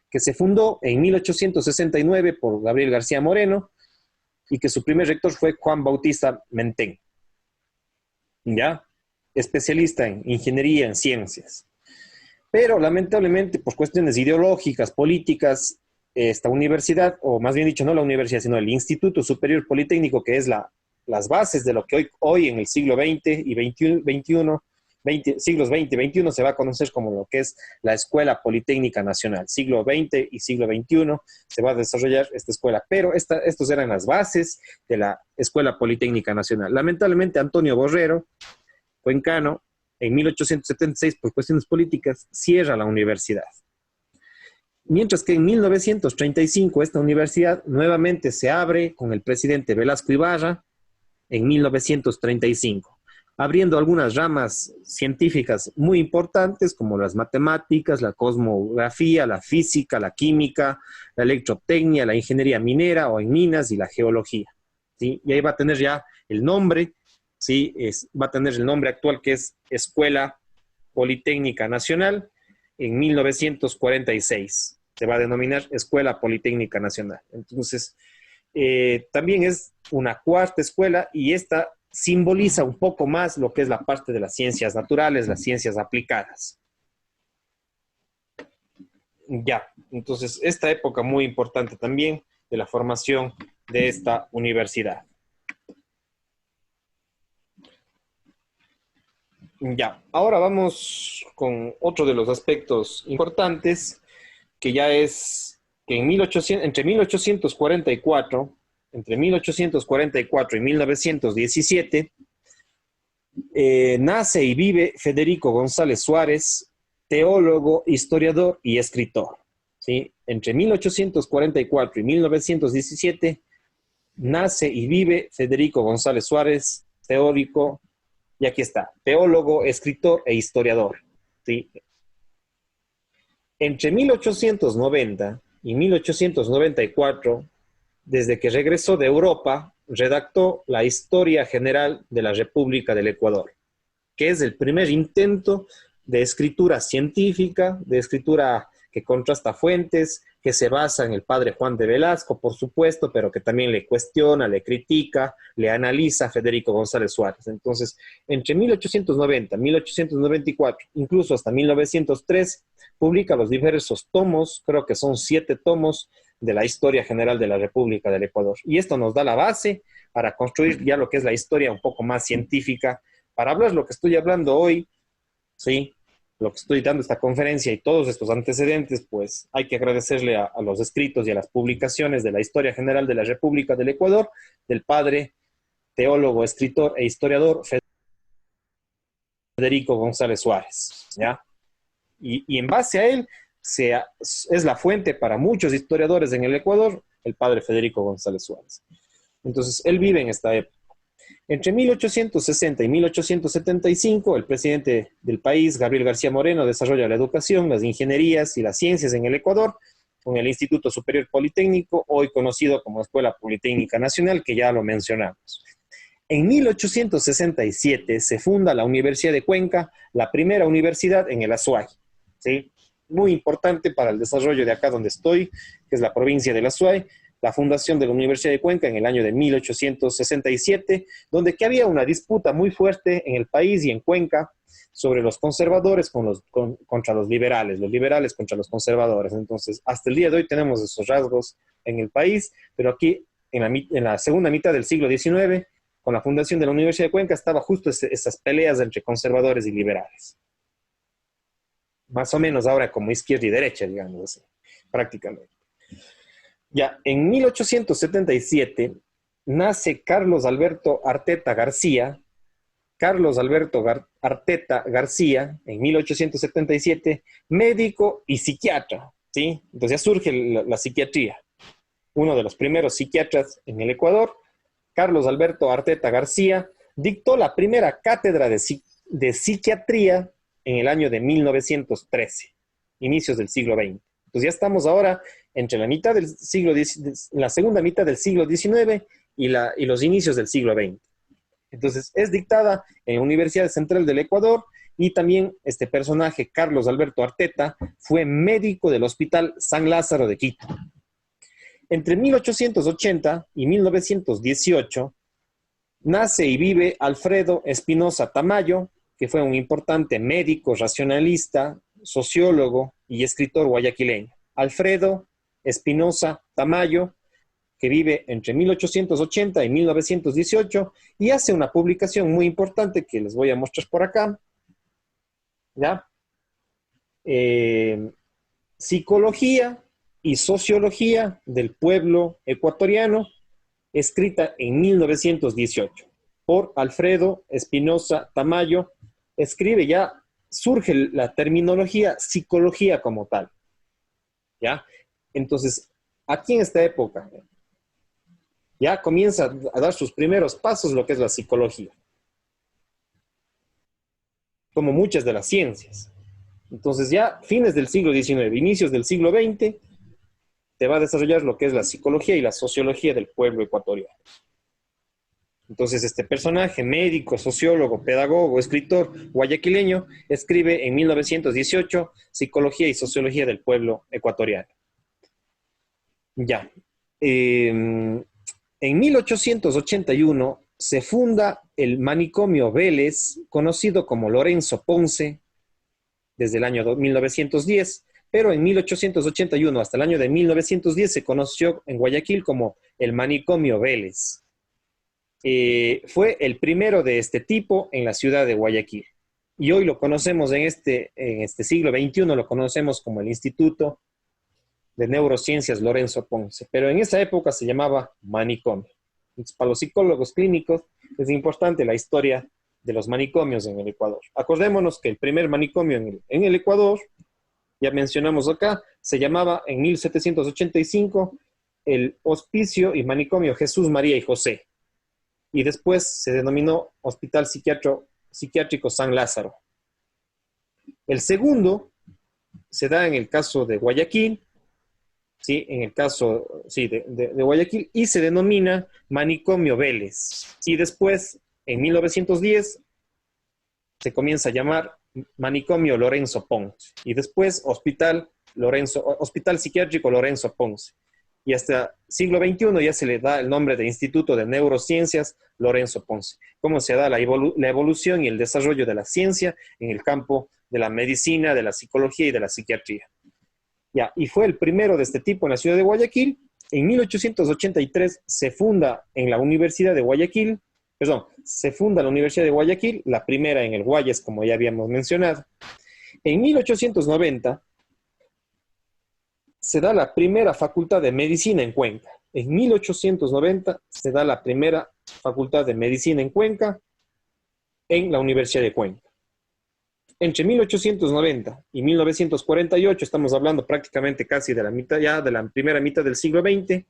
que se fundó en 1869 por Gabriel García Moreno y que su primer rector fue Juan Bautista Mentén, ¿ya? Especialista en ingeniería en ciencias. Pero lamentablemente, por cuestiones ideológicas, políticas, esta universidad, o más bien dicho, no la universidad, sino el Instituto Superior Politécnico, que es las bases de lo que hoy en el siglo XX y siglos XX y XXI se va a conocer como lo que es la Escuela Politécnica Nacional. Siglo XX y siglo XXI se va a desarrollar esta escuela, pero estos eran las bases de la Escuela Politécnica Nacional. Lamentablemente, Antonio Borrero, cuencano, en 1876, por cuestiones políticas, cierra la universidad. Mientras que en 1935 esta universidad nuevamente se abre con el presidente Velasco Ibarra en 1935, abriendo algunas ramas científicas muy importantes como las matemáticas, la cosmografía, la física, la química, la electrotecnia, la ingeniería minera o en minas y la geología, ¿sí? Y ahí va a tener ya el nombre, ¿sí? Va a tener el nombre actual que es Escuela Politécnica Nacional en 1946. Se va a denominar Escuela Politécnica Nacional. Entonces, también es una cuarta escuela y esta simboliza un poco más lo que es la parte de las ciencias naturales, las ciencias aplicadas. Ya, entonces esta época muy importante también de la formación de esta universidad. Ya, ahora vamos con otro de los aspectos importantes, que ya es que entre 1844 y 1917, nace y vive Federico González Suárez, teólogo, historiador y escritor, ¿sí? Entre 1844 y 1917, nace y vive Federico González Suárez, teórico, y aquí está, teólogo, escritor e historiador, ¿sí? Entre 1890 y 1894, desde que regresó de Europa, redactó la Historia General de la República del Ecuador, que es el primer intento de escritura científica, de escritura que contrasta fuentes, que se basa en el padre Juan de Velasco, por supuesto, pero que también le cuestiona, le critica, le analiza a Federico González Suárez. Entonces, entre 1890, 1894, incluso hasta 1903, publica los diversos tomos, creo que son 7 tomos, de la Historia General de la República del Ecuador. Y esto nos da la base para construir ya lo que es la historia un poco más científica, para hablar lo que estoy hablando hoy, ¿sí? Lo que estoy dando esta conferencia y todos estos antecedentes, pues hay que agradecerle a los escritos y a las publicaciones de la Historia General de la República del Ecuador, del padre, teólogo, escritor e historiador Federico González Suárez, ¿ya? Y en base a él, es la fuente para muchos historiadores en el Ecuador, el padre Federico González Suárez. Entonces, él vive en esta época. Entre 1860 y 1875, el presidente del país, Gabriel García Moreno, desarrolla la educación, las ingenierías y las ciencias en el Ecuador, con el Instituto Superior Politécnico, hoy conocido como Escuela Politécnica Nacional, que ya lo mencionamos. En 1867 se funda la Universidad de Cuenca, la primera universidad en el Azuay, ¿sí? Muy importante para el desarrollo de acá donde estoy, que es la provincia del Azuay, la fundación de la Universidad de Cuenca en el año de 1867, donde que había una disputa muy fuerte en el país y en Cuenca sobre los conservadores contra los liberales contra los conservadores. Entonces, hasta el día de hoy tenemos esos rasgos en el país, pero aquí en la segunda mitad del siglo XIX, con la fundación de la Universidad de Cuenca, estaba justo esas peleas entre conservadores y liberales. Más o menos ahora como izquierda y derecha, digamos así, prácticamente. Ya, en 1877 nace Carlos Alberto Arteta García. Carlos Alberto Arteta García, en 1877, médico y psiquiatra, ¿sí? Entonces ya surge la psiquiatría. Uno de los primeros psiquiatras en el Ecuador, Carlos Alberto Arteta García, dictó la primera cátedra de psiquiatría en el año de 1913, inicios del siglo XX. Entonces ya estamos ahora entre la mitad del siglo la segunda mitad del siglo XIX y los inicios del siglo XX. Entonces, es dictada en la Universidad Central del Ecuador y también este personaje, Carlos Alberto Arteta, fue médico del Hospital San Lázaro de Quito. Entre 1880 y 1918 nace y vive Alfredo Espinosa Tamayo, que fue un importante médico, racionalista, sociólogo y escritor guayaquileño. Alfredo Espinosa Tamayo, que vive entre 1880 y 1918 y hace una publicación muy importante que les voy a mostrar por acá, ¿ya? Psicología y Sociología del Pueblo Ecuatoriano, escrita en 1918 por Alfredo Espinosa Tamayo. Escribe ya, surge la terminología psicología como tal, ¿ya? Entonces, aquí en esta época, ya comienza a dar sus primeros pasos lo que es la psicología, como muchas de las ciencias. Entonces ya fines del siglo XIX, inicios del siglo XX, te va a desarrollar lo que es la psicología y la sociología del pueblo ecuatoriano. Entonces este personaje, médico, sociólogo, pedagogo, escritor guayaquileño, escribe en 1918 Psicología y Sociología del Pueblo Ecuatoriano. Ya. En 1881 se funda el manicomio Vélez, conocido como Lorenzo Ponce, desde el año 1910, pero en 1881 hasta el año de 1910 se conoció en Guayaquil como el manicomio Vélez. Fue el primero de este tipo en la ciudad de Guayaquil. Y hoy lo conocemos en este siglo XXI, lo conocemos como el Instituto de Neurociencias Lorenzo Ponce, pero en esa época se llamaba manicomio. Entonces, para los psicólogos clínicos es importante la historia de los manicomios en el Ecuador. Acordémonos que el primer manicomio en el Ecuador, ya mencionamos acá, se llamaba en 1785 el Hospicio y Manicomio Jesús, María y José, y después se denominó Hospital Psiquiátrico San Lázaro. El segundo se da en el caso de Guayaquil, ¿sí? En el caso de Guayaquil, y se denomina Manicomio Vélez. Y después, en 1910, se comienza a llamar Manicomio Lorenzo Ponce. Y después Hospital Psiquiátrico Lorenzo Ponce. Y hasta siglo XXI ya se le da el nombre de Instituto de Neurociencias Lorenzo Ponce. Cómo se da la evolución y el desarrollo de la ciencia en el campo de la medicina, de la psicología y de la psiquiatría. Ya, y fue el primero de este tipo en la ciudad de Guayaquil. En 1883 se funda en la Universidad de Guayaquil, se funda la Universidad de Guayaquil, la primera en el Guayas, como ya habíamos mencionado. En 1890 se da la primera facultad de medicina en Cuenca. En 1890 se da la primera facultad de medicina en Cuenca, en la Universidad de Cuenca. Entre 1890 y 1948, estamos hablando prácticamente casi de la mitad ya, de la primera mitad del siglo XX,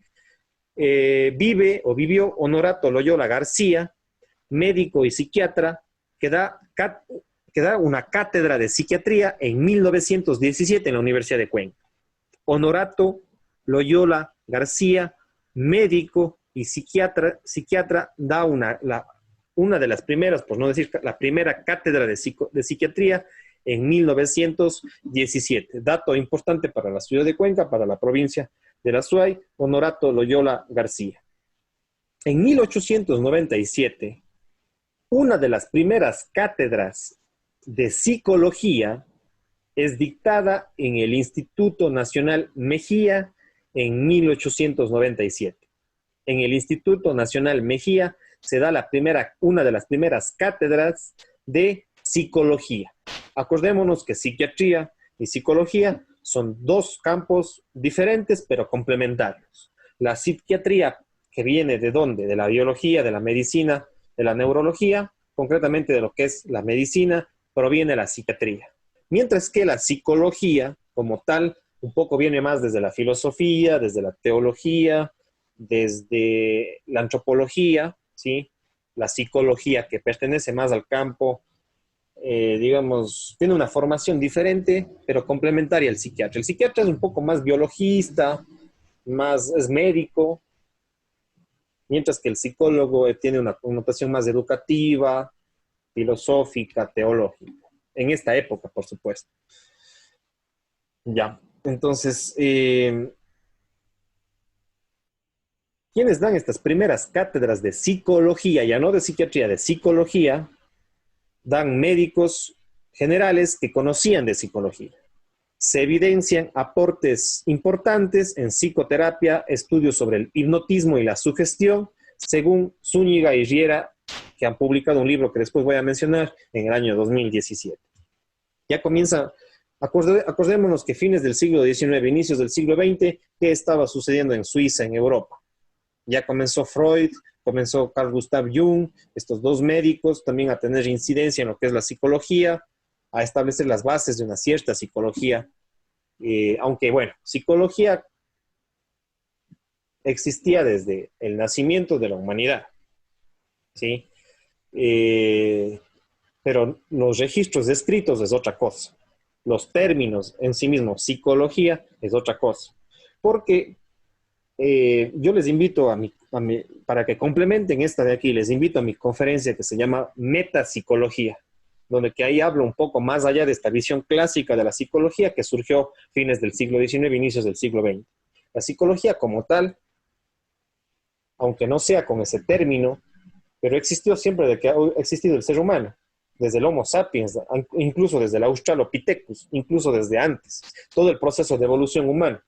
vivió Honorato Loyola García, médico y psiquiatra, que da una cátedra de psiquiatría en 1917 en la Universidad de Cuenca. Honorato Loyola García, médico y psiquiatra da una de las primeras, por no decir la primera cátedra de psiquiatría en 1917. Dato importante para la ciudad de Cuenca, para la provincia de la Azuay, Honorato Loyola García. En 1897, una de las primeras cátedras de psicología es dictada en el Instituto Nacional Mejía en 1897. En el Instituto Nacional Mejía se da una de las primeras cátedras de psicología. Acordémonos que psiquiatría y psicología son dos campos diferentes pero complementarios. La psiquiatría, que viene ¿de dónde? De la biología, de la medicina, de la neurología, concretamente de lo que es la medicina, proviene de la psiquiatría. Mientras que la psicología, como tal, un poco viene más desde la filosofía, desde la teología, desde la antropología, ¿sí? La psicología, que pertenece más al campo, digamos, tiene una formación diferente, pero complementaria al psiquiatra. El psiquiatra es un poco más biologista, es médico, mientras que el psicólogo tiene una connotación más educativa, filosófica, teológica. En esta época, por supuesto. Ya, entonces, ¿quiénes dan estas primeras cátedras de psicología? Ya no de psiquiatría, de psicología, dan médicos generales que conocían de psicología. Se evidencian aportes importantes en psicoterapia, estudios sobre el hipnotismo y la sugestión, según Zúñiga y Riera, que han publicado un libro que después voy a mencionar en el año 2017. Ya comienza, acordémonos que fines del siglo XIX, inicios del siglo XX, ¿qué estaba sucediendo en Suiza, en Europa? Ya comenzó Freud, comenzó Carl Gustav Jung, estos dos médicos también a tener incidencia en lo que es la psicología, a establecer las bases de una cierta psicología, aunque bueno, psicología existía desde el nacimiento de la humanidad, ¿sí? Pero los registros escritos es otra cosa. Los términos en sí mismos, psicología, es otra cosa. Porque yo les invito para que complementen esta de aquí, les invito a mi conferencia que se llama Metapsicología, donde que ahí hablo un poco más allá de esta visión clásica de la psicología que surgió fines del siglo XIX, inicios del siglo XX. La psicología como tal, aunque no sea con ese término, pero existió siempre de que ha existido el ser humano, desde el Homo sapiens, incluso desde el Australopithecus, incluso desde antes, todo el proceso de evolución humana.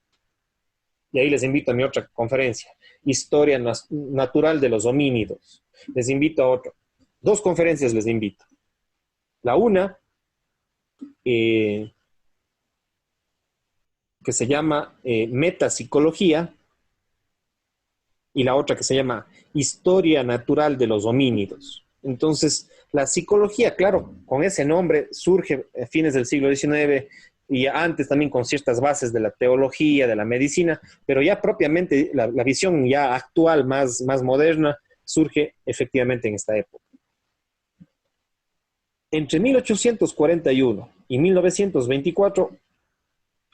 Y ahí les invito a mi otra conferencia, Historia Natural de los Homínidos. Les invito a otra. Dos conferencias les invito. La una, que se llama Metapsicología, y la otra que se llama Historia Natural de los Homínidos. Entonces, la psicología, claro, con ese nombre surge a fines del siglo XIX y antes también con ciertas bases de la teología, de la medicina, pero ya propiamente la visión ya actual, más moderna, surge efectivamente en esta época. Entre 1841 y 1924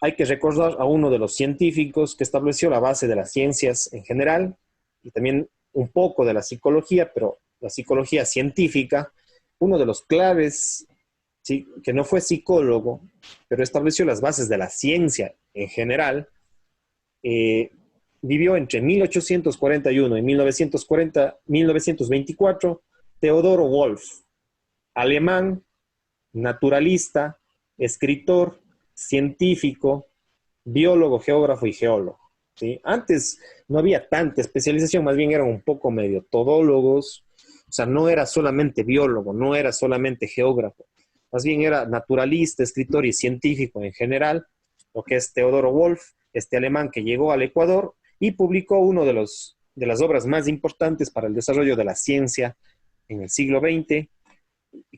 hay que recordar a uno de los científicos que estableció la base de las ciencias en general y también un poco de la psicología, pero la psicología científica, uno de los claves, ¿sí?, que no fue psicólogo, pero estableció las bases de la ciencia en general, vivió entre 1841 y 1924, Theodor Wolff, alemán, naturalista, escritor, científico, biólogo, geógrafo y geólogo, ¿sí? Antes no había tanta especialización, más bien eran un poco medio todólogos, o sea, no era solamente biólogo, no era solamente geógrafo, más bien era naturalista, escritor y científico en general, lo que es Theodor Wolff, este alemán que llegó al Ecuador y publicó uno de las obras más importantes para el desarrollo de la ciencia en el siglo XX,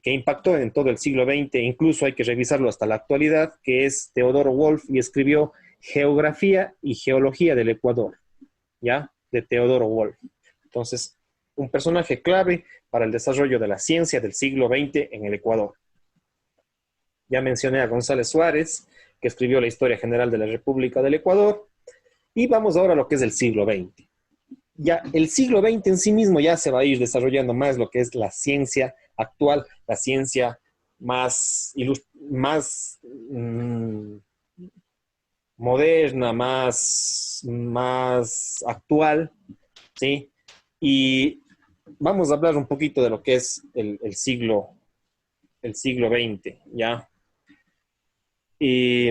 que impactó en todo el siglo XX, incluso hay que revisarlo hasta la actualidad, que es Theodor Wolff, y escribió Geografía y Geología del Ecuador, ¿ya? De Theodor Wolff. Entonces, un personaje clave para el desarrollo de la ciencia del siglo XX en el Ecuador. Ya mencioné a González Suárez, que escribió la Historia General de la República del Ecuador, y vamos ahora a lo que es el siglo XX. Ya el siglo XX en sí mismo ya se va a ir desarrollando más lo que es la ciencia actual, la ciencia más moderna, más actual, ¿sí? Y vamos a hablar un poquito de lo que es el siglo XX, ¿ya? Y,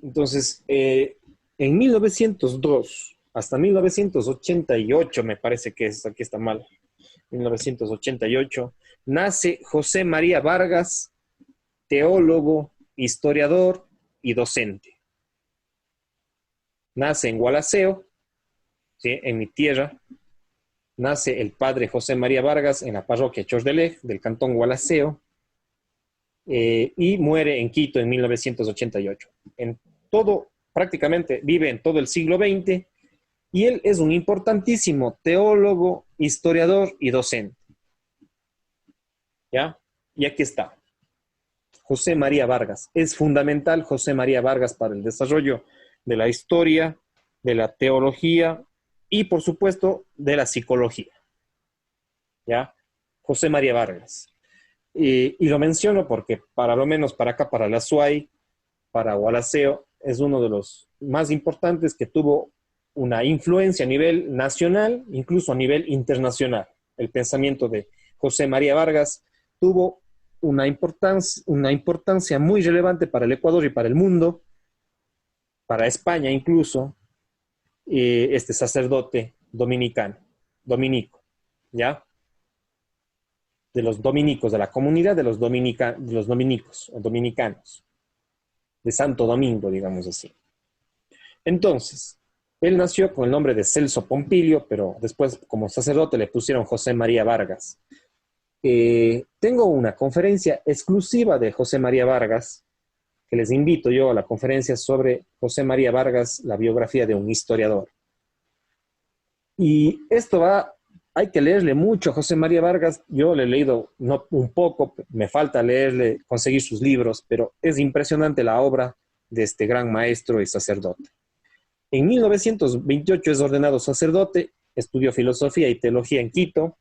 entonces, en 1902 hasta 1988, me parece que es, aquí está mal, 1988, nace José María Vargas, teólogo, historiador y docente. Nace en Gualaceo, ¿sí?, en mi tierra. Nace el padre José María Vargas en la parroquia Chordelej del cantón Gualaceo, y muere en Quito en 1988. Prácticamente vive en todo el siglo XX, y él es un importantísimo teólogo, historiador y docente. ¿Ya? Y aquí está. José María Vargas. Es fundamental José María Vargas para el desarrollo de la historia, de la teología y, por supuesto, de la psicología. ¿Ya? José María Vargas. Y lo menciono porque, para lo menos para acá, para la SUAY, para Gualaceo, es uno de los más importantes que tuvo una influencia a nivel nacional, incluso a nivel internacional. El pensamiento de José María Vargas tuvo una importancia muy relevante para el Ecuador y para el mundo, para España incluso, este sacerdote dominicano, dominico, ¿ya? De los dominicos, de la comunidad de los dominicos o dominicanos, de Santo Domingo, digamos así. Entonces, él nació con el nombre de Celso Pompilio, pero después como sacerdote le pusieron José María Vargas. Tengo una conferencia exclusiva de José María Vargas, que les invito yo a la conferencia sobre José María Vargas, la biografía de un historiador. Y esto hay que leerle mucho a José María Vargas. Yo le he leído un poco, me falta leerle, conseguir sus libros, pero es impresionante la obra de este gran maestro y sacerdote. En 1928 es ordenado sacerdote, estudió filosofía y teología en Quito,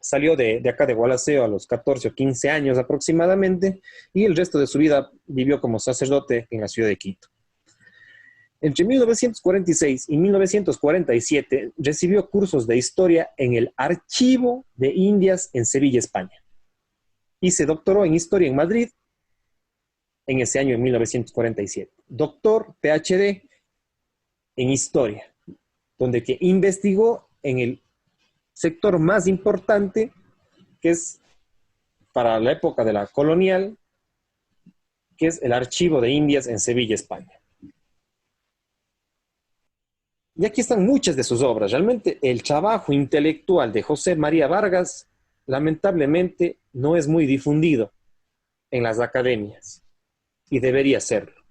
salió de acá de Gualaceo a los 14 o 15 años aproximadamente, y el resto de su vida vivió como sacerdote en la ciudad de Quito. Entre 1946 y 1947 recibió cursos de historia en el Archivo de Indias en Sevilla, España. Y se doctoró en historia en Madrid en ese año, en 1947. Doctor, PhD en historia, donde que investigó en el sector más importante, que es para la época de la colonial, que es el Archivo de Indias en Sevilla, España. Y aquí están muchas de sus obras. Realmente el trabajo intelectual de José María Vargas, lamentablemente, no es muy difundido en las academias, y debería serlo,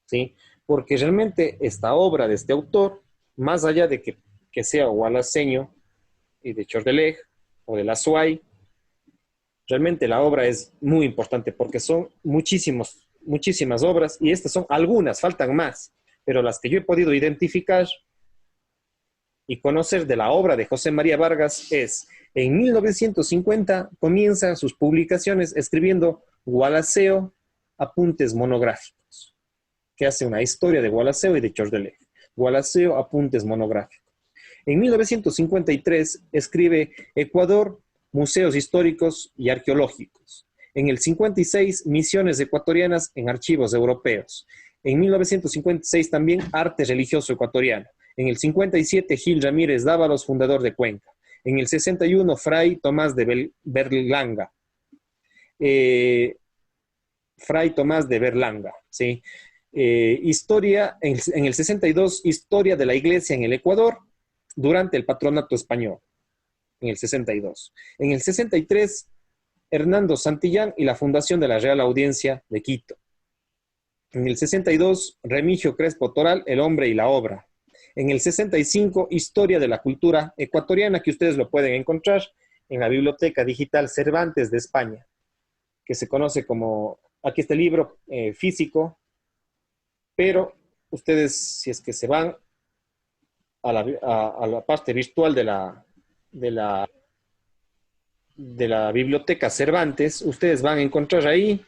¿sí? Porque realmente esta obra de este autor, más allá de que sea gualaceño y de Chordelej o de la SUAY, realmente la obra es muy importante porque son muchísimas obras, y estas son algunas, faltan más, pero las que yo he podido identificar y conocer de la obra de José María Vargas es: en 1950 comienza sus publicaciones escribiendo Gualaceo, apuntes monográficos, que hace una historia de Gualaceo y de Chordelej. Gualaceo, apuntes monográficos. En 1953 escribe Ecuador, museos históricos y arqueológicos. En el 56, misiones ecuatorianas en archivos europeos. En 1956 también arte religioso ecuatoriano. En el 57, Gil Ramírez Dávalos, fundador de Cuenca. En el 61, Fray Tomás de Berlanga. Fray Tomás de Berlanga, ¿sí? Historia, en el 62, historia de la iglesia en el Ecuador durante el patronato español, en el 62. En el 63, Hernando Santillán y la fundación de la Real Audiencia de Quito. En el 62, Remigio Crespo Toral, El hombre y la obra. En el 65, Historia de la cultura ecuatoriana, que ustedes lo pueden encontrar en la Biblioteca Digital Cervantes de España, que se conoce como, aquí está el libro físico, pero ustedes, si es que se van a la parte virtual de la Biblioteca Cervantes, ustedes van a encontrar ahí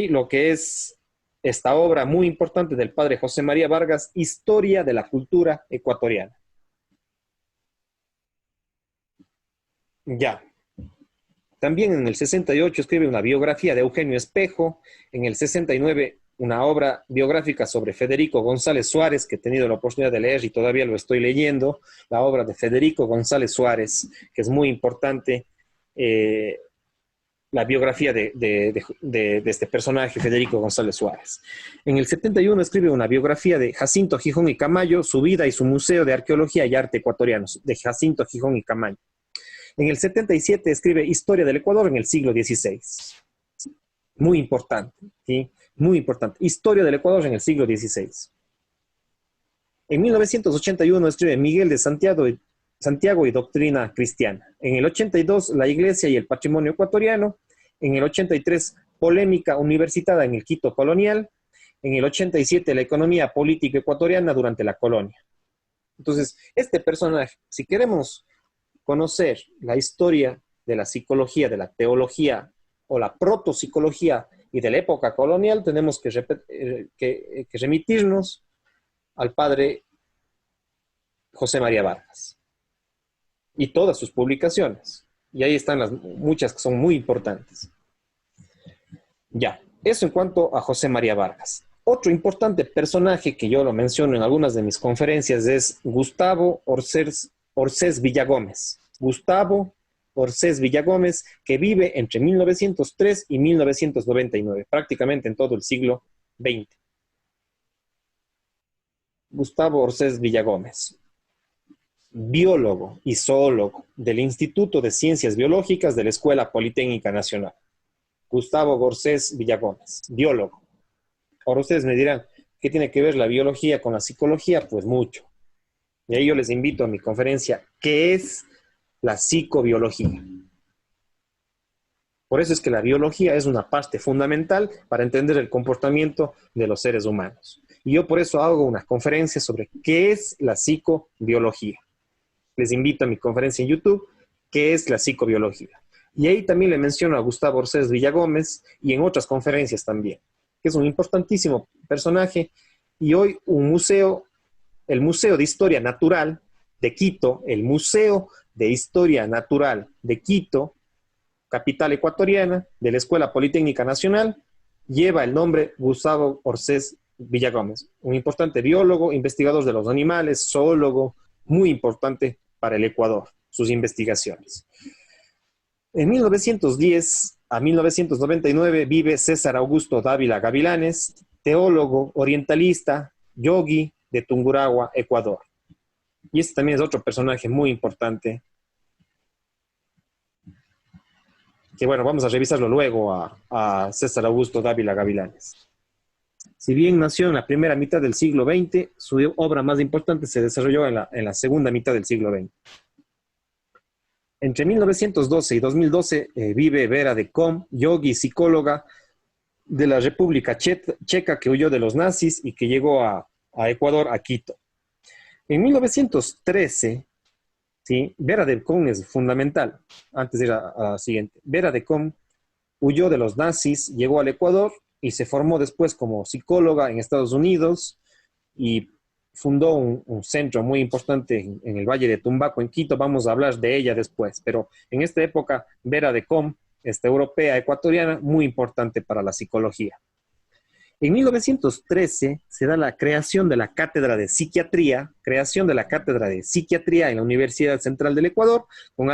lo que es esta obra muy importante del padre José María Vargas, Historia de la cultura ecuatoriana. Ya. También en el 68 escribe una biografía de Eugenio Espejo. En el 69 una obra biográfica sobre Federico González Suárez, que he tenido la oportunidad de leer y todavía lo estoy leyendo, la obra de Federico González Suárez, que es muy importante, la biografía de este personaje, Federico González Suárez. En el 71 escribe una biografía de Jacinto Gijón y Camayo, su vida y su Museo de Arqueología y Arte Ecuatorianos, de Jacinto Gijón y Camayo. En el 77 escribe Historia del Ecuador en el siglo XVI. Muy importante, ¿sí? Muy importante. Historia del Ecuador en el siglo XVI. En 1981 escribe Miguel de Santiago y Doctrina Cristiana. En el 82, La Iglesia y el Patrimonio Ecuatoriano. En el 83, Polémica universitaria en el Quito colonial. En el 87, La economía política ecuatoriana durante la colonia. Entonces, este personaje, si queremos conocer la historia de la psicología, de la teología o la protopsicología y de la época colonial, tenemos que remitirnos al padre José María Vargas y todas sus publicaciones. Y ahí están muchas que son muy importantes. Ya, eso en cuanto a José María Vargas. Otro importante personaje que yo lo menciono en algunas de mis conferencias es Gustavo Orsés Villagómez. Gustavo Orsés Villagómez, que vive entre 1903 y 1999, prácticamente en todo el siglo XX. Gustavo Orsés Villagómez, biólogo y zoólogo del Instituto de Ciencias Biológicas de la Escuela Politécnica Nacional. Gustavo Orsés Villagómez, biólogo. Ahora ustedes me dirán, ¿qué tiene que ver la biología con la psicología? Pues mucho. Y ahí yo les invito a mi conferencia, ¿qué es la psicobiología? Por eso es que la biología es una parte fundamental para entender el comportamiento de los seres humanos. Y yo por eso hago una conferencia sobre qué es la psicobiología. Les invito a mi conferencia en YouTube, ¿qué es la psicobiología? Y ahí también le menciono a Gustavo Orsés Villagómez y en otras conferencias también, que es un importantísimo personaje. Y hoy un museo, el Museo de Historia Natural de Quito, el Museo de Historia Natural de Quito, capital ecuatoriana, de la Escuela Politécnica Nacional, lleva el nombre Gustavo Orsés Villagómez, un importante biólogo, investigador de los animales, zoólogo, muy importante para el Ecuador, sus investigaciones. En 1910 a 1999 vive César Augusto Dávila Gavilanes, teólogo, orientalista, yogi de Tungurahua, Ecuador. Y este también es otro personaje muy importante, que bueno, vamos a revisarlo luego a César Augusto Dávila Gavilanes. Si bien nació en la primera mitad del siglo XX, su obra más importante se desarrolló en la segunda mitad del siglo XX. Entre 1912 y 2012 vive Vera de Com, yogi, psicóloga de la República Checa que huyó de los nazis y que llegó a Ecuador, a Quito. En 1913, ¿sí? Vera de Com es fundamental. Antes de ir a la siguiente. Vera de Com huyó de los nazis, llegó al Ecuador y se formó después como psicóloga en Estados Unidos y fundó un centro muy importante en el Valle de Tumbaco, en Quito. Vamos a hablar de ella después, pero en esta época Vera de Com, esta europea ecuatoriana, muy importante para la psicología. En 1913 se da la creación de la Cátedra de Psiquiatría, en la Universidad Central del Ecuador, con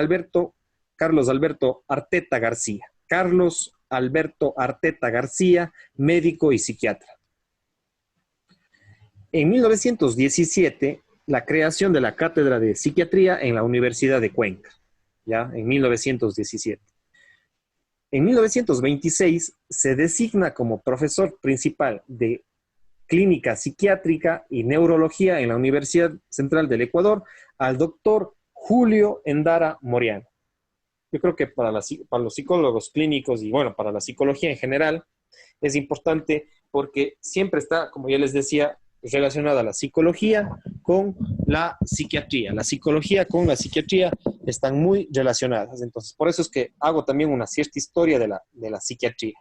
Carlos Alberto Arteta García. Carlos Alberto Arteta García, médico y psiquiatra. En 1917, la creación de la Cátedra de Psiquiatría en la Universidad de Cuenca, ya en 1917. En 1926 se designa como profesor principal de Clínica Psiquiátrica y Neurología en la Universidad Central del Ecuador al doctor Julio Endara Moriano. Yo creo que para los psicólogos clínicos y bueno, para la psicología en general, es importante porque siempre está, como ya les decía, relacionada la psicología con la psiquiatría. La psicología con la psiquiatría están muy relacionadas. Entonces, por eso es que hago también una cierta historia de la psiquiatría.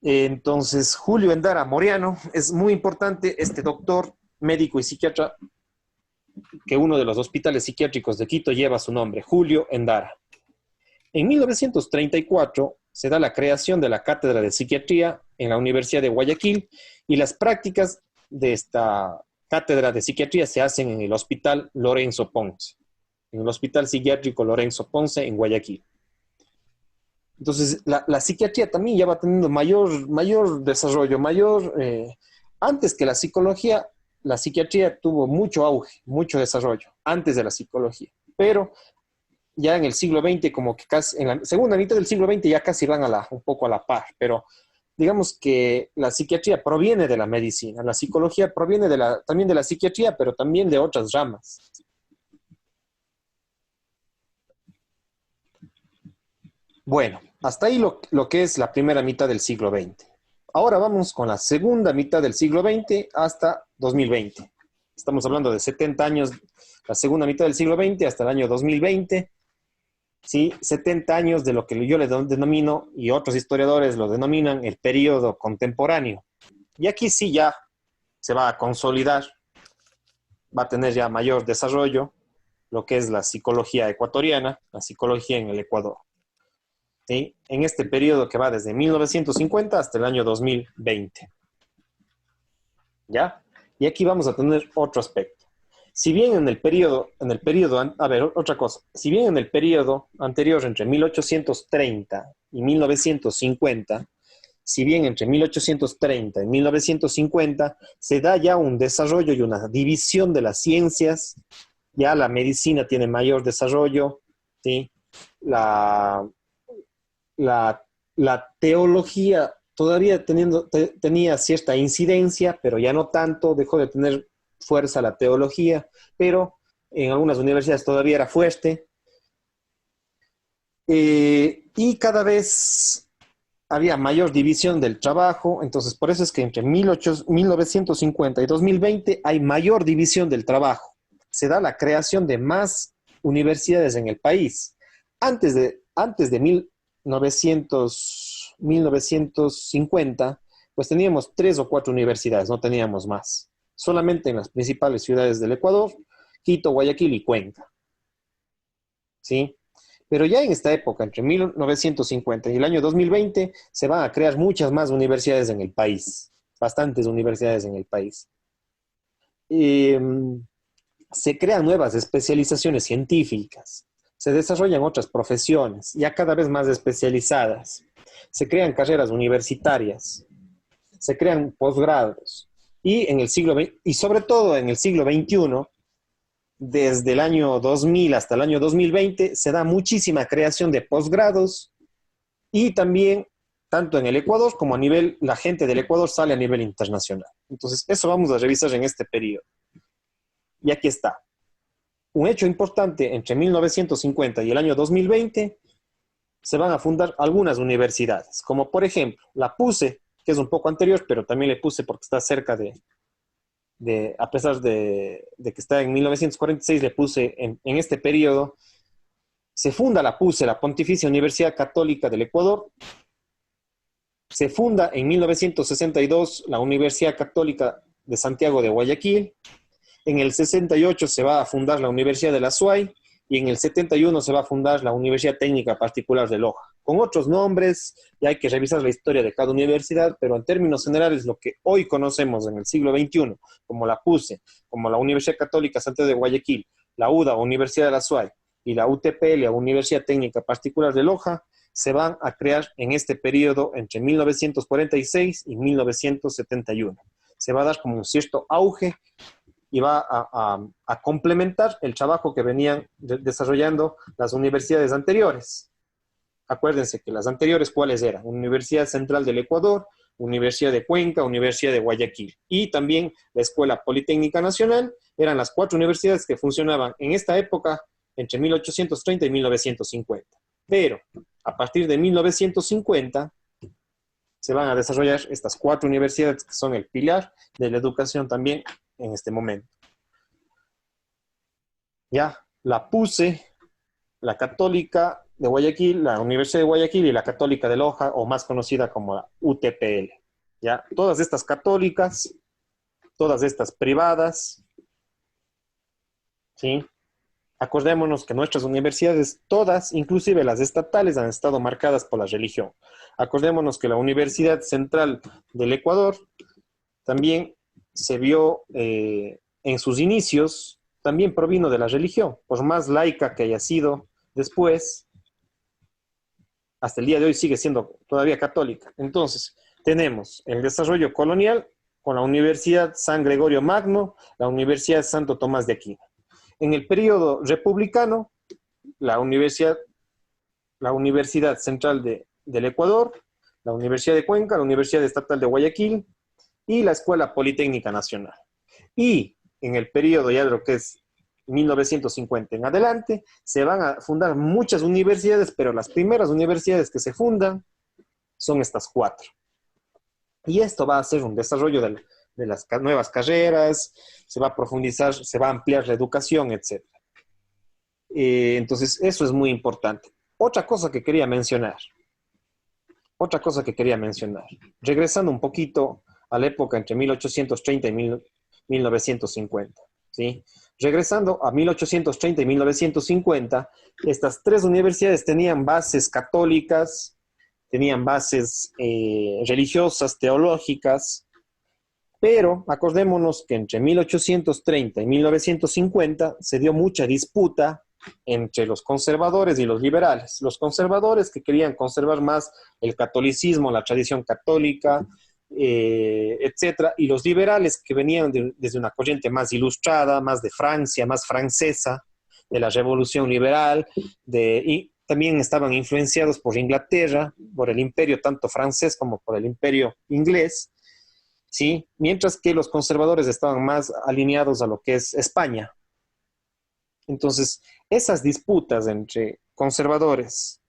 Entonces, Julio Endara Moriano es muy importante, este doctor, médico y psiquiatra, que uno de los hospitales psiquiátricos de Quito lleva su nombre, Julio Endara. En 1934 se da la creación de la Cátedra de Psiquiatría en la Universidad de Guayaquil y las prácticas de esta Cátedra de Psiquiatría se hacen en el Hospital Lorenzo Ponce, en el Hospital Psiquiátrico Lorenzo Ponce en Guayaquil. Entonces, la psiquiatría también ya va teniendo mayor desarrollo, antes que la psiquiatría tuvo mucho auge, mucho desarrollo, antes de la psicología. Pero ya en el siglo XX, como que casi, en la segunda mitad del siglo XX ya casi van un poco a la par, pero digamos que la psiquiatría proviene de la medicina, la psicología proviene también de la psiquiatría, pero también de otras ramas. Bueno, hasta ahí lo que es la primera mitad del siglo XX. Ahora vamos con la segunda mitad del siglo XX hasta 2020. Estamos hablando de 70 años, la segunda mitad del siglo XX hasta el año 2020. ¿Sí? 70 años de lo que yo le denomino, y otros historiadores lo denominan, el periodo contemporáneo. Y aquí sí ya se va a consolidar, va a tener ya mayor desarrollo lo que es la psicología ecuatoriana, la psicología en el Ecuador. ¿Sí? En este periodo que va desde 1950 hasta el año 2020. ¿Ya? Y aquí vamos a tener otro aspecto. Si bien en el periodo, a ver, otra cosa, si bien en el periodo anterior, entre 1830 y 1950, si bien entre 1830 y 1950 se da ya un desarrollo y una división de las ciencias, ya la medicina tiene mayor desarrollo, ¿sí? La, la teología todavía tenía cierta incidencia, pero ya no tanto, dejó de tener fuerza la teología, pero en algunas universidades todavía era fuerte. Y cada vez había mayor división del trabajo, entonces por eso es que entre 1950 y 2020 hay mayor división del trabajo. Se da la creación de más universidades en el país. Antes de 1950, pues teníamos 3 o 4 universidades, no teníamos más. Solamente en las principales ciudades del Ecuador, Quito, Guayaquil y Cuenca. ¿Sí? Pero ya en esta época, entre 1950 y el año 2020, se van a crear muchas más universidades en el país, bastantes universidades en el país. Se crean nuevas especializaciones científicas, se desarrollan otras profesiones, ya cada vez más especializadas, se crean carreras universitarias, se crean posgrados, y sobre todo en el siglo XXI, desde el año 2000 hasta el año 2020, se da muchísima creación de posgrados y también, tanto en el Ecuador como a nivel, la gente del Ecuador sale a nivel internacional. Entonces, eso vamos a revisar en este periodo. Y aquí está. Un hecho importante, entre 1950 y el año 2020, se van a fundar algunas universidades, como por ejemplo, la PUCE, que es un poco anterior, pero también le puse porque está cerca a pesar de que está en 1946, le puse en este periodo, se funda la PUCE, la Pontificia Universidad Católica del Ecuador. Se funda en 1962 la Universidad Católica de Santiago de Guayaquil. En el 68 se va a fundar la Universidad de la SUAY y en el 71 se va a fundar la Universidad Técnica Particular de Loja. Con otros nombres, y hay que revisar la historia de cada universidad, pero en términos generales lo que hoy conocemos en el siglo XXI, como la PUCE, como la Universidad Católica Santiago de Guayaquil, la UDA, Universidad de la SUAY, y la UTPL, la Universidad Técnica Particular de Loja, se van a crear en este periodo entre 1946 y 1971. Se va a dar como un cierto auge y va a complementar el trabajo que venían desarrollando las universidades anteriores. Acuérdense que las anteriores, ¿cuáles eran? Universidad Central del Ecuador, Universidad de Cuenca, Universidad de Guayaquil y también la Escuela Politécnica Nacional. Eran las 4 universidades que funcionaban en esta época entre 1830 y 1950. Pero a partir de 1950 se van a desarrollar estas 4 universidades que son el pilar de la educación también en este momento. Ya, la PUCE, la Católica de Guayaquil, la Universidad de Guayaquil y la Católica de Loja, o más conocida como la UTPL. Ya, todas estas católicas, todas estas privadas, ¿sí? Acordémonos que nuestras universidades, todas, inclusive las estatales, han estado marcadas por la religión. Acordémonos que la Universidad Central del Ecuador también se vio en sus inicios, también provino de la religión, por más laica que haya sido después, hasta el día de hoy sigue siendo todavía católica. Entonces, tenemos el desarrollo colonial con la Universidad San Gregorio Magno, la Universidad Santo Tomás de Aquino. En el periodo republicano, la Universidad Central del Ecuador, la Universidad de Cuenca, la Universidad Estatal de Guayaquil y la Escuela Politécnica Nacional. Y en el periodo ya de lo que es 1950 en adelante, se van a fundar muchas universidades, pero las primeras universidades que se fundan son estas 4. Y esto va a ser un desarrollo de las nuevas carreras, se va a profundizar, se va a ampliar la educación, etc. Entonces, eso es muy importante. Otra cosa que quería mencionar, regresando un poquito a la época entre 1830 y 1950, ¿sí? Regresando a 1830 y 1950, estas tres universidades tenían bases católicas, tenían bases religiosas, teológicas, pero acordémonos que entre 1830 y 1950 se dio mucha disputa entre los conservadores y los liberales. Los conservadores que querían conservar más el catolicismo, la tradición católica, etcétera, y los liberales que venían desde una corriente más ilustrada, más de Francia, más francesa, de la revolución liberal, y también estaban influenciados por Inglaterra, por el imperio tanto francés como por el imperio inglés, ¿sí? Mientras que los conservadores estaban más alineados a lo que es España. Entonces, esas disputas entre conservadores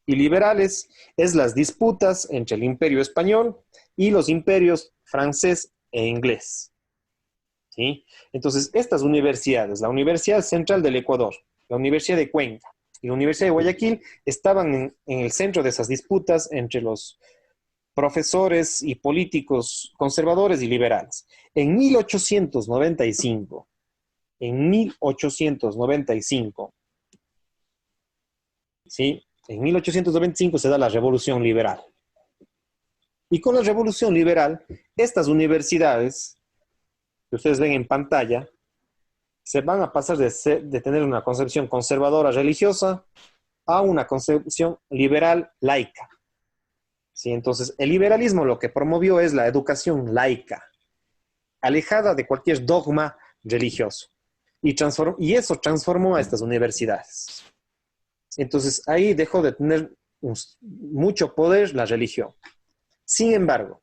y liberales es las disputas entre el imperio español y los imperios francés e inglés, ¿sí? Entonces, estas universidades, la Universidad Central del Ecuador, la Universidad de Cuenca y la Universidad de Guayaquil, estaban en el centro de esas disputas entre los profesores y políticos conservadores y liberales. En 1895, ¿sí? En 1895 se da la Revolución Liberal. Y con la Revolución Liberal, estas universidades que ustedes ven en pantalla, se van a pasar de tener una concepción conservadora religiosa a una concepción liberal laica. ¿Sí? Entonces, el liberalismo lo que promovió es la educación laica, alejada de cualquier dogma religioso. Y eso transformó a estas universidades. Entonces, ahí dejó de tener mucho poder la religión. Sin embargo,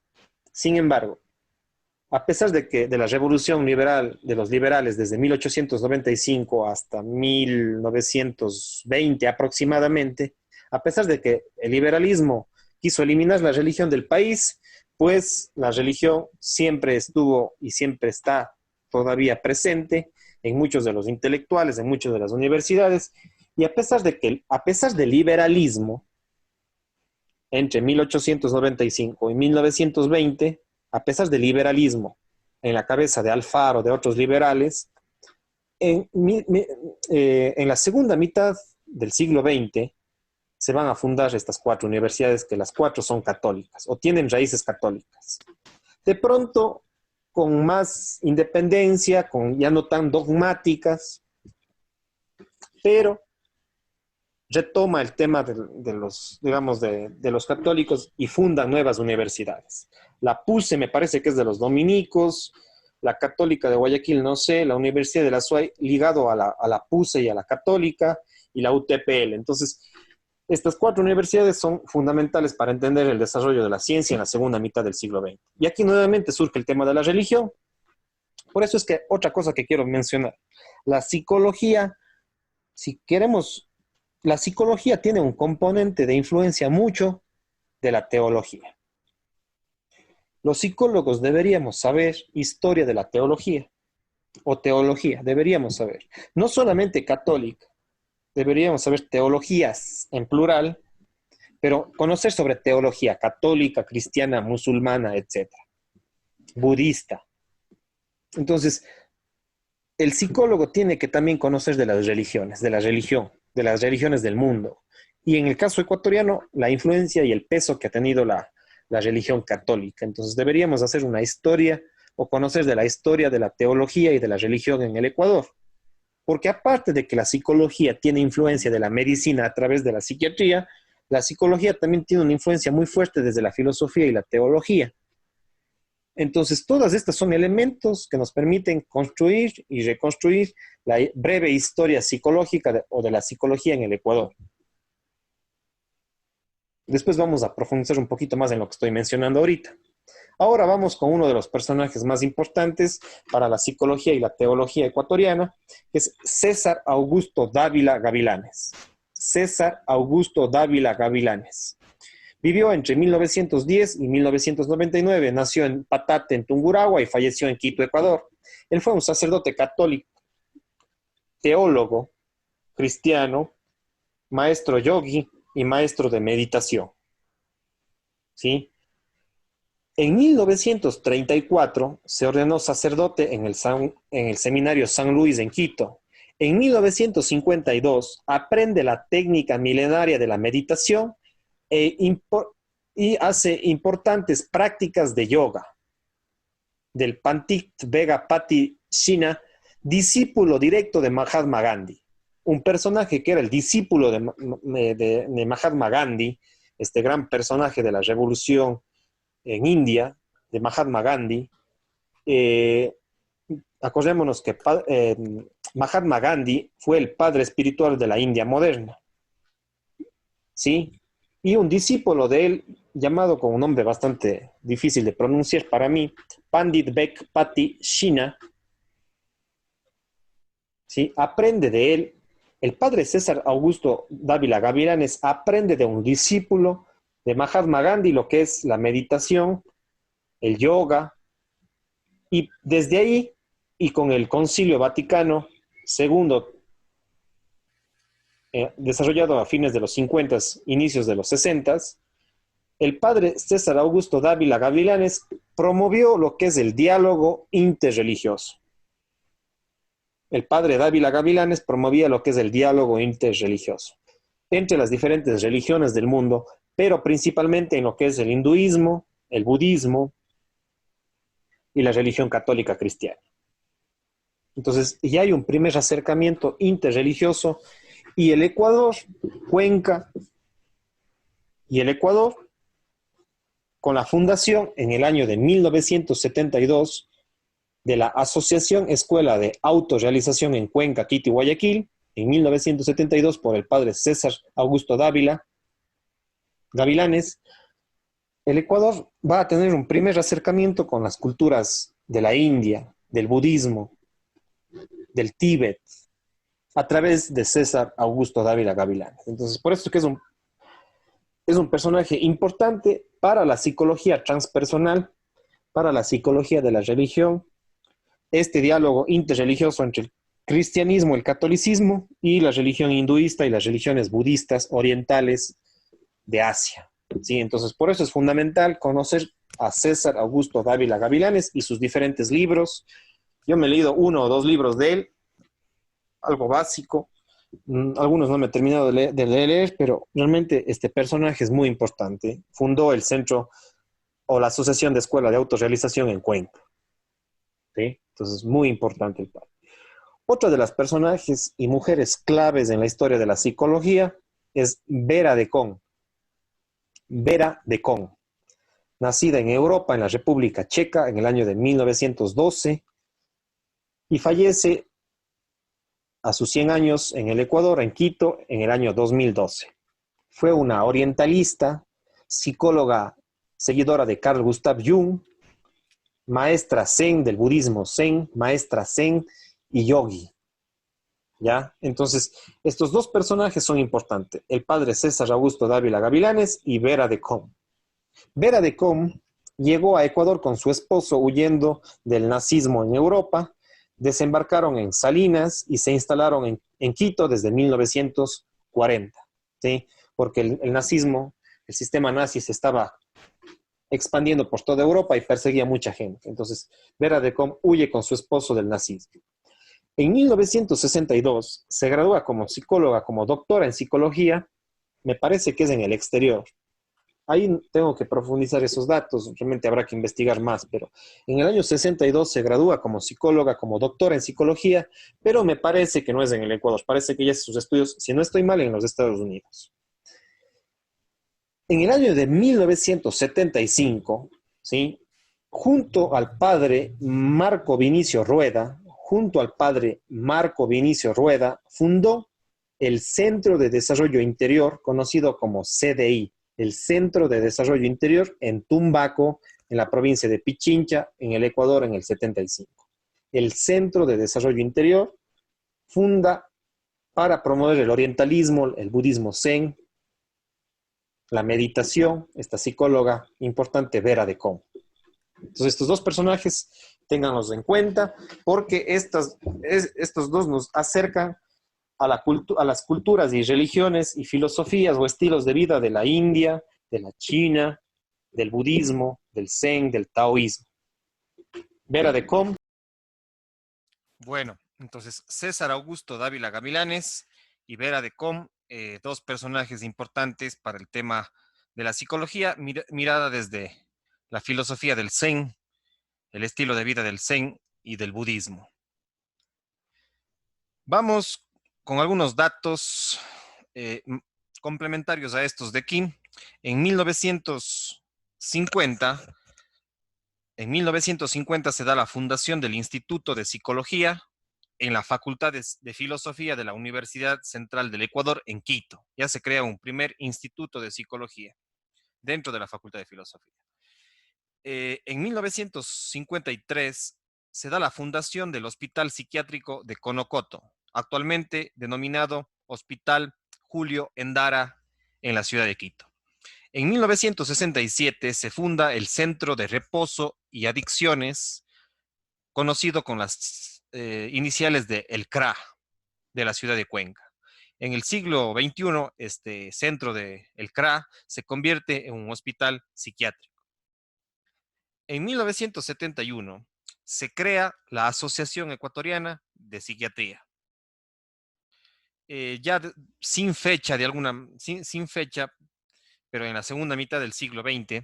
a pesar de la revolución liberal de los liberales desde 1895 hasta 1920 aproximadamente, a pesar de que el liberalismo quiso eliminar la religión del país, pues la religión siempre estuvo y siempre está todavía presente en muchos de los intelectuales, en muchas de las universidades, y a pesar del liberalismo, entre 1895 y 1920, a pesar del liberalismo en la cabeza de Alfaro, de otros liberales, en la segunda mitad del siglo XX se van a fundar estas cuatro universidades, que las cuatro son católicas o tienen raíces católicas. De pronto, con más independencia, ya no tan dogmáticas, pero retoma el tema de los católicos y fundan nuevas universidades. La PUCE me parece que es de los dominicos, la Católica de Guayaquil no sé, la Universidad de la SUAY ligado a la PUCE y a la Católica, y la UTPL. Entonces, estas cuatro universidades son fundamentales para entender el desarrollo de la ciencia en la segunda mitad del siglo XX. Y aquí nuevamente surge el tema de la religión. Por eso es que otra cosa que quiero mencionar, la psicología, la psicología tiene un componente de influencia mucho de la teología. Los psicólogos deberíamos saber historia de la teología, o teología, deberíamos saber. No solamente católica, deberíamos saber teologías en plural, pero conocer sobre teología católica, cristiana, musulmana, etc. Budista. Entonces, el psicólogo tiene que también conocer de las religiones, de la religión, de las religiones del mundo. Y en el caso ecuatoriano, la influencia y el peso que ha tenido la religión católica. Entonces, deberíamos hacer una historia o conocer de la historia de la teología y de la religión en el Ecuador. Porque aparte de que la psicología tiene influencia de la medicina a través de la psiquiatría, la psicología también tiene una influencia muy fuerte desde la filosofía y la teología. Entonces, todas estas son elementos que nos permiten construir y reconstruir la breve historia psicológica o de la psicología en el Ecuador. Después vamos a profundizar un poquito más en lo que estoy mencionando ahorita. Ahora vamos con uno de los personajes más importantes para la psicología y la teología ecuatoriana, que es César Augusto Dávila Gavilanes. César Augusto Dávila Gavilanes. Vivió entre 1910 y 1999. Nació en Patate, en Tungurahua, y falleció en Quito, Ecuador. Él fue un sacerdote católico, teólogo, cristiano, maestro yogi y maestro de meditación. ¿Sí? En 1934 se ordenó sacerdote en el Seminario San Luis en Quito. En 1952 aprende la técnica milenaria de la meditación y hace importantes prácticas de yoga. Del Pandit Vegapati Singha, discípulo directo de Mahatma Gandhi. Un personaje que era el discípulo de Mahatma Gandhi, este gran personaje de la revolución en India, de Mahatma Gandhi. Acordémonos que Mahatma Gandhi fue el padre espiritual de la India moderna, ¿sí? Y un discípulo de él, llamado con un nombre bastante difícil de pronunciar para mí, Pandit Vegapati Singha, ¿sí? Aprende de él. El padre César Augusto Dávila Gavilanes aprende de un discípulo de Mahatma Gandhi lo que es la meditación, el yoga, y desde ahí, y con el Concilio Vaticano II, desarrollado a fines de los 50, inicios de los 60, el padre César Augusto Dávila Gavilanes promovió lo que es el diálogo interreligioso. El padre Dávila Gavilanes promovía lo que es el diálogo interreligioso entre las diferentes religiones del mundo, pero principalmente en lo que es el hinduismo, el budismo y la religión católica cristiana. Entonces, ya hay un primer acercamiento interreligioso, y el Ecuador, Cuenca y el Ecuador, con la fundación en el año de 1972 de la Asociación Escuela de Autorrealización en Cuenca, Quito y Guayaquil, en 1972 por el padre César Augusto Dávila Gavilanes, el Ecuador va a tener un primer acercamiento con las culturas de la India, del budismo, del Tíbet, a través de César Augusto Dávila Gavilanes. Entonces, por eso es que es un personaje importante para la psicología transpersonal, para la psicología de la religión, este diálogo interreligioso entre el cristianismo, el catolicismo y la religión hinduista y las religiones budistas orientales de Asia. ¿Sí? Entonces, por eso es fundamental conocer a César Augusto Dávila Gavilanes y sus diferentes libros. Yo me he leído 1 o 2 libros de él, algo básico. Algunos no me he terminado de leer, pero realmente este personaje es muy importante. Fundó el centro o la Asociación de Escuela de Autorrealización en Cuenca. ¿Sí? Entonces, muy importante el padre. Otra de las personajes y mujeres claves en la historia de la psicología es Vera de Con. Vera de Con, nacida en Europa, en la República Checa, en el año de 1912, y fallece a sus 100 años en el Ecuador, en Quito, en el año 2012. Fue una orientalista, psicóloga, seguidora de Carl Gustav Jung, maestra Zen del budismo Zen, maestra Zen y yogi. ¿Ya? Entonces, estos dos personajes son importantes, el padre César Augusto Dávila Gavilanes y Vera de Con. Vera de Con llegó a Ecuador con su esposo huyendo del nazismo en Europa, desembarcaron en Salinas y se instalaron en Quito desde 1940, ¿sí? Porque el nazismo, el sistema nazi se estaba expandiendo por toda Europa y perseguía a mucha gente. Entonces, Vera de Con huye con su esposo del nazismo. En 1962 se gradúa como psicóloga, como doctora en psicología, me parece que es en el exterior. Ahí tengo que profundizar esos datos, realmente habrá que investigar más, pero en el año 62 se gradúa como psicóloga, como doctora en psicología, pero me parece que no es en el Ecuador, parece que ya es sus estudios, si no estoy mal, en los Estados Unidos. En el año de 1975, ¿sí? Junto al padre Marco Vinicio Rueda, fundó el Centro de Desarrollo Interior, conocido como CDI, el Centro de Desarrollo Interior en Tumbaco, en la provincia de Pichincha, en el Ecuador, en el 75. El Centro de Desarrollo Interior funda para promover el orientalismo, el budismo Zen, la meditación, esta psicóloga importante, Vera de Com. Entonces, estos dos personajes, ténganlos en cuenta, porque estos dos nos acercan a las culturas y religiones y filosofías o estilos de vida de la India, de la China, del budismo, del Zen, del taoísmo. Vera de Com. Bueno, entonces César Augusto Dávila Gavilanes y Vera de Com, dos personajes importantes para el tema de la psicología, mirada desde la filosofía del Zen, el estilo de vida del Zen y del budismo. Vamos con algunos datos complementarios a estos de Kim. En 1950, se da la fundación del Instituto de Psicología en la Facultad de Filosofía de la Universidad Central del Ecuador en Quito. Ya se crea un primer instituto de psicología dentro de la Facultad de Filosofía. En 1953 se da la fundación del Hospital Psiquiátrico de Conocoto, actualmente denominado Hospital Julio Endara en la ciudad de Quito. En 1967 se funda el Centro de Reposo y Adicciones, conocido con las iniciales de el CRA, de la ciudad de Cuenca. En el siglo XXI, este centro de el CRA se convierte en un hospital psiquiátrico. En 1971 se crea la Asociación Ecuatoriana de Psiquiatría. Ya sin fecha, sin fecha, pero en la segunda mitad del siglo XX,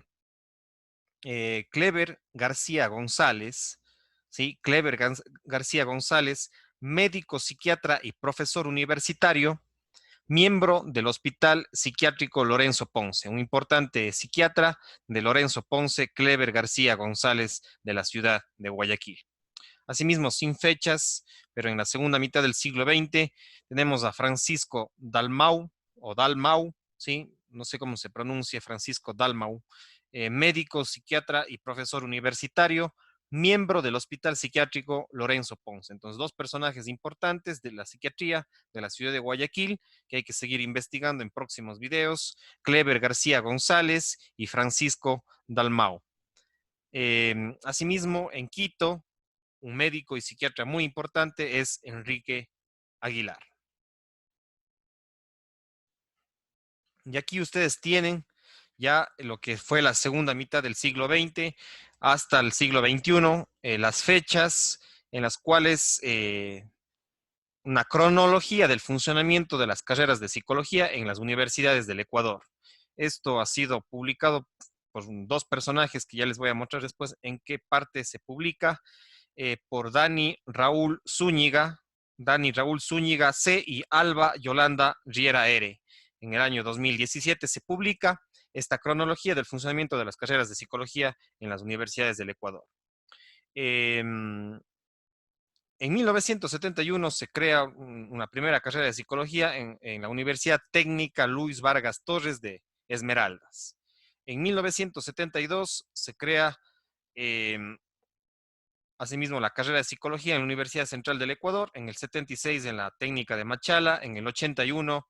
Clever García González, ¿sí? Clever García González, médico psiquiatra y profesor universitario, miembro del Hospital Psiquiátrico Lorenzo Ponce, un importante psiquiatra de Lorenzo Ponce, Clever García González, de la ciudad de Guayaquil. Asimismo, sin fechas, pero en la segunda mitad del siglo XX, tenemos a Francisco Dalmau, o Dalmau, ¿sí? No sé cómo se pronuncia, Francisco Dalmau, médico, psiquiatra y profesor universitario, miembro del Hospital Psiquiátrico Lorenzo Ponce. Entonces, dos personajes importantes de la psiquiatría de la ciudad de Guayaquil, que hay que seguir investigando en próximos videos, Clever García González y Francisco Dalmau. Asimismo, en Quito, un médico y psiquiatra muy importante es Enrique Aguilar. Y aquí ustedes tienen ya lo que fue la segunda mitad del siglo XX hasta el siglo XXI, las fechas en las cuales una cronología del funcionamiento de las carreras de psicología en las universidades del Ecuador. Esto ha sido publicado por dos personajes que ya les voy a mostrar después en qué parte se publica, por Dani Raúl Zúñiga C. y Alba Yolanda Riera R. En el año 2017 se publica esta cronología del funcionamiento de las carreras de psicología en las universidades del Ecuador. En 1971 se crea una primera carrera de psicología en la Universidad Técnica Luis Vargas Torres de Esmeraldas. En 1972 se crea asimismo la carrera de psicología en la Universidad Central del Ecuador, en el 76 en la Técnica de Machala, en el 81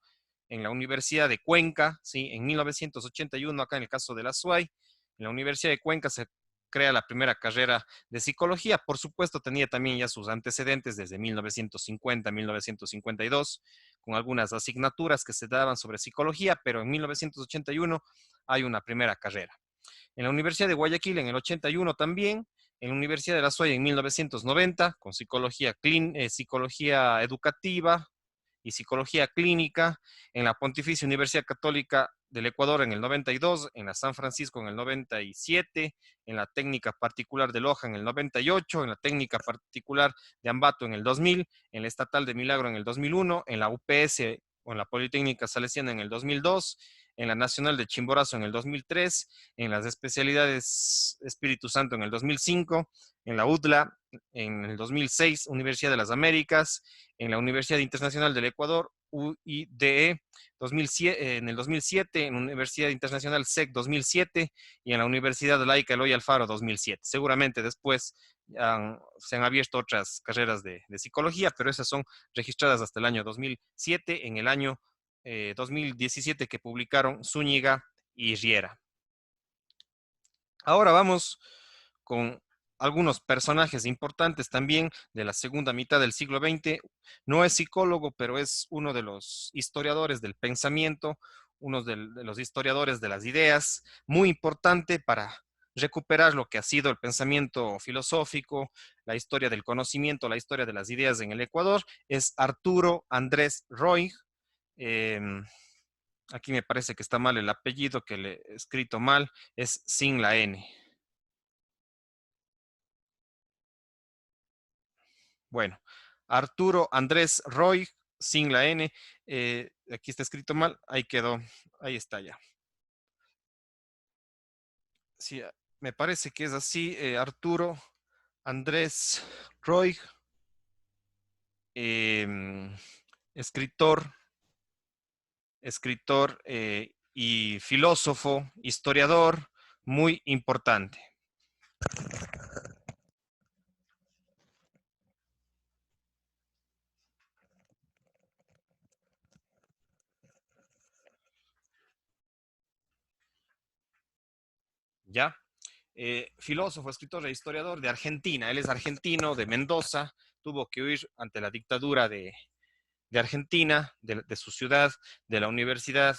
en la Universidad de Cuenca, ¿sí? En 1981 acá en el caso de la SUAY, en la Universidad de Cuenca se crea la primera carrera de psicología. Por supuesto, tenía también ya sus antecedentes desde 1950, 1952, con algunas asignaturas que se daban sobre psicología, pero en 1981 hay una primera carrera. En la Universidad de Guayaquil en el 81 también, en la Universidad de la SUAY en 1990, con psicología educativa y psicología clínica, en la Pontificia Universidad Católica del Ecuador en el 92, en la San Francisco en el 97, en la técnica particular de Loja en el 98, en la técnica particular de Ambato en el 2000, en la Estatal de Milagro en el 2001, en la UPS o en la Politécnica Salesiana en el 2002, en la Nacional de Chimborazo en el 2003, en las especialidades Espíritu Santo en el 2005, en la UDLA en el 2006, Universidad de las Américas, en la Universidad Internacional del Ecuador, UIDE, 2007, en el 2007, en la Universidad Internacional SEC 2007 y en la Universidad Laica Eloy Alfaro 2007. Seguramente después se han abierto otras carreras de psicología, pero esas son registradas hasta el año 2007. En el año 2017 que publicaron Zúñiga y Riera. Ahora vamos con algunos personajes importantes también de la segunda mitad del siglo XX. No es psicólogo, pero es uno de los historiadores del pensamiento, uno de los historiadores de las ideas, muy importante para recuperar lo que ha sido el pensamiento filosófico, la historia del conocimiento, la historia de las ideas en el Ecuador, es Arturo Andrés Roig. Eh, Aquí me parece que está mal el apellido, que le he escrito mal, es sin la N. Bueno, Arturo Andrés Roy, sin la N. Aquí está escrito mal, ahí quedó, ahí está ya. Sí, me parece que es así, Arturo Andrés Roy, em, escritor, y filósofo, historiador, muy importante. ¿Ya? Filósofo, escritor e historiador de Argentina. Él es argentino, de Mendoza, tuvo que huir ante la dictadura de Argentina, de su ciudad, de la Universidad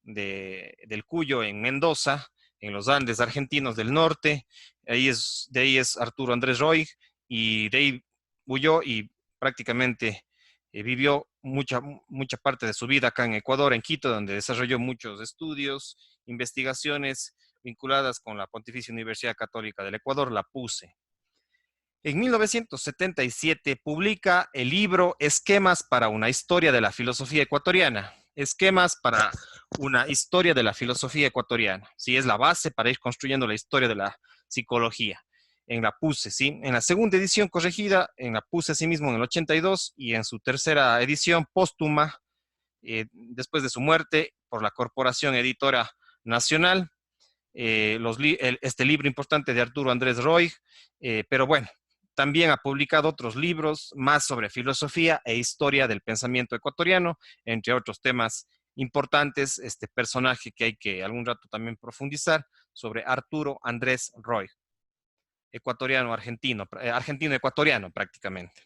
del Cuyo en Mendoza, en los Andes argentinos del norte. De ahí es Arturo Andrés Roig, y de ahí huyó y prácticamente vivió mucha parte de su vida acá en Ecuador, en Quito, donde desarrolló muchos estudios, investigaciones vinculadas con la Pontificia Universidad Católica del Ecuador, la PUCE. En 1977 publica el libro Esquemas para una historia de la filosofía ecuatoriana. Esquemas para una historia de la filosofía ecuatoriana. Sí, es la base para ir construyendo la historia de la psicología. En la PUCE, ¿sí? En la segunda edición corregida, en la PUCE asimismo en el 82, y en su tercera edición póstuma, después de su muerte, por la Corporación Editora Nacional, este libro importante de Arturo Andrés Roig, pero bueno, también ha publicado otros libros más sobre filosofía e historia del pensamiento ecuatoriano, entre otros temas importantes, este personaje que hay que algún rato también profundizar, sobre Arturo Andrés Roig, ecuatoriano argentino, argentino ecuatoriano prácticamente.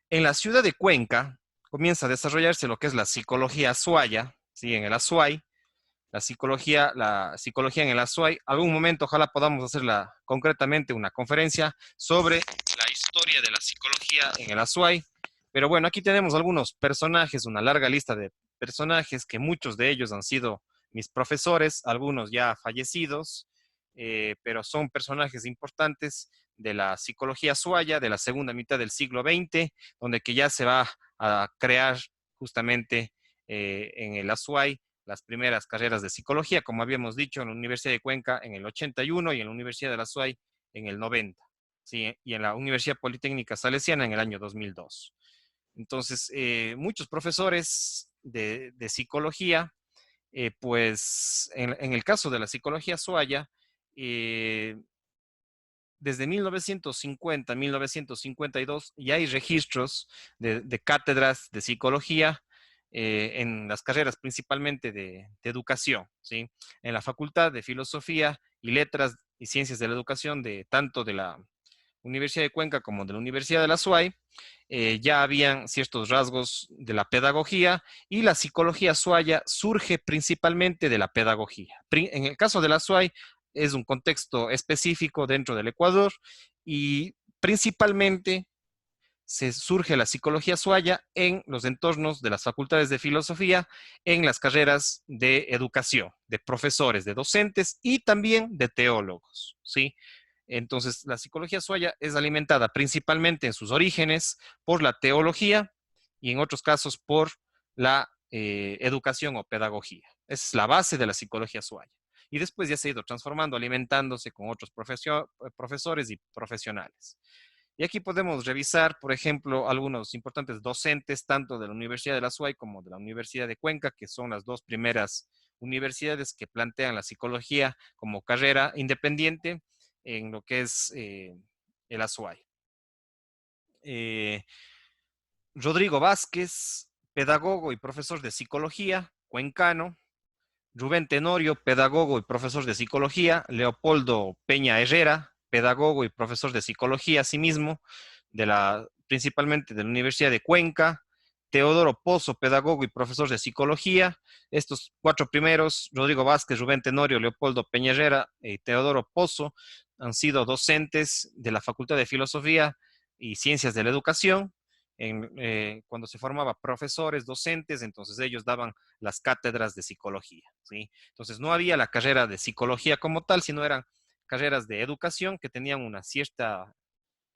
En la ciudad de Cuenca comienza a desarrollarse lo que es la psicología azuaya, ¿sí? En el Azuay, la psicología en el Azuay. Algún momento ojalá podamos hacerla concretamente una conferencia sobre la historia de la psicología en el Azuay. Pero bueno, aquí tenemos algunos personajes, una larga lista de personajes que muchos de ellos han sido mis profesores, algunos ya fallecidos, pero son personajes importantes de la psicología azuaya de la segunda mitad del siglo XX, donde que ya se va a crear justamente en el Azuay las primeras carreras de psicología, como habíamos dicho, en la Universidad de Cuenca en el 81 y en la Universidad de la SUAY en el 90, ¿sí? Y en la Universidad Politécnica Salesiana en el año 2002. Entonces, muchos profesores de psicología, pues en el caso de la psicología suaya, desde 1950, 1952, ya hay registros de cátedras de psicología en las carreras principalmente de educación, ¿sí? En la Facultad de Filosofía y Letras y Ciencias de la Educación, tanto de la Universidad de Cuenca como de la Universidad de la SUAY, ya habían ciertos rasgos de la pedagogía, y la psicología suaya surge principalmente de la pedagogía. En el caso de la SUAY es un contexto específico dentro del Ecuador, y principalmente se surge la psicología suaya en los entornos de las facultades de filosofía, en las carreras de educación, de profesores, de docentes y también de teólogos, ¿sí? Entonces, la psicología suaya es alimentada principalmente en sus orígenes por la teología y en otros casos por la educación o pedagogía. Esa es la base de la psicología suaya. Y después ya se ha ido transformando, alimentándose con otros profesores y profesionales. Y aquí podemos revisar, por ejemplo, algunos importantes docentes, tanto de la Universidad de la SUAY como de la Universidad de Cuenca, que son las dos primeras universidades que plantean la psicología como carrera independiente en lo que es el ASUAY. Rodrigo Vázquez, pedagogo y profesor de psicología, cuencano, Rubén Tenorio, pedagogo y profesor de psicología. Leopoldo Peña Herrera, pedagogo y profesor de psicología, asimismo, principalmente de la Universidad de Cuenca. Teodoro Pozo, pedagogo y profesor de psicología. Estos cuatro primeros, Rodrigo Vázquez, Rubén Tenorio, Leopoldo Peña Herrera y Teodoro Pozo, han sido docentes de la Facultad de Filosofía y Ciencias de la Educación. Cuando se formaba profesores, docentes, entonces ellos daban las cátedras de psicología, ¿sí? Entonces no había la carrera de psicología como tal, sino eran carreras de educación que tenían una cierta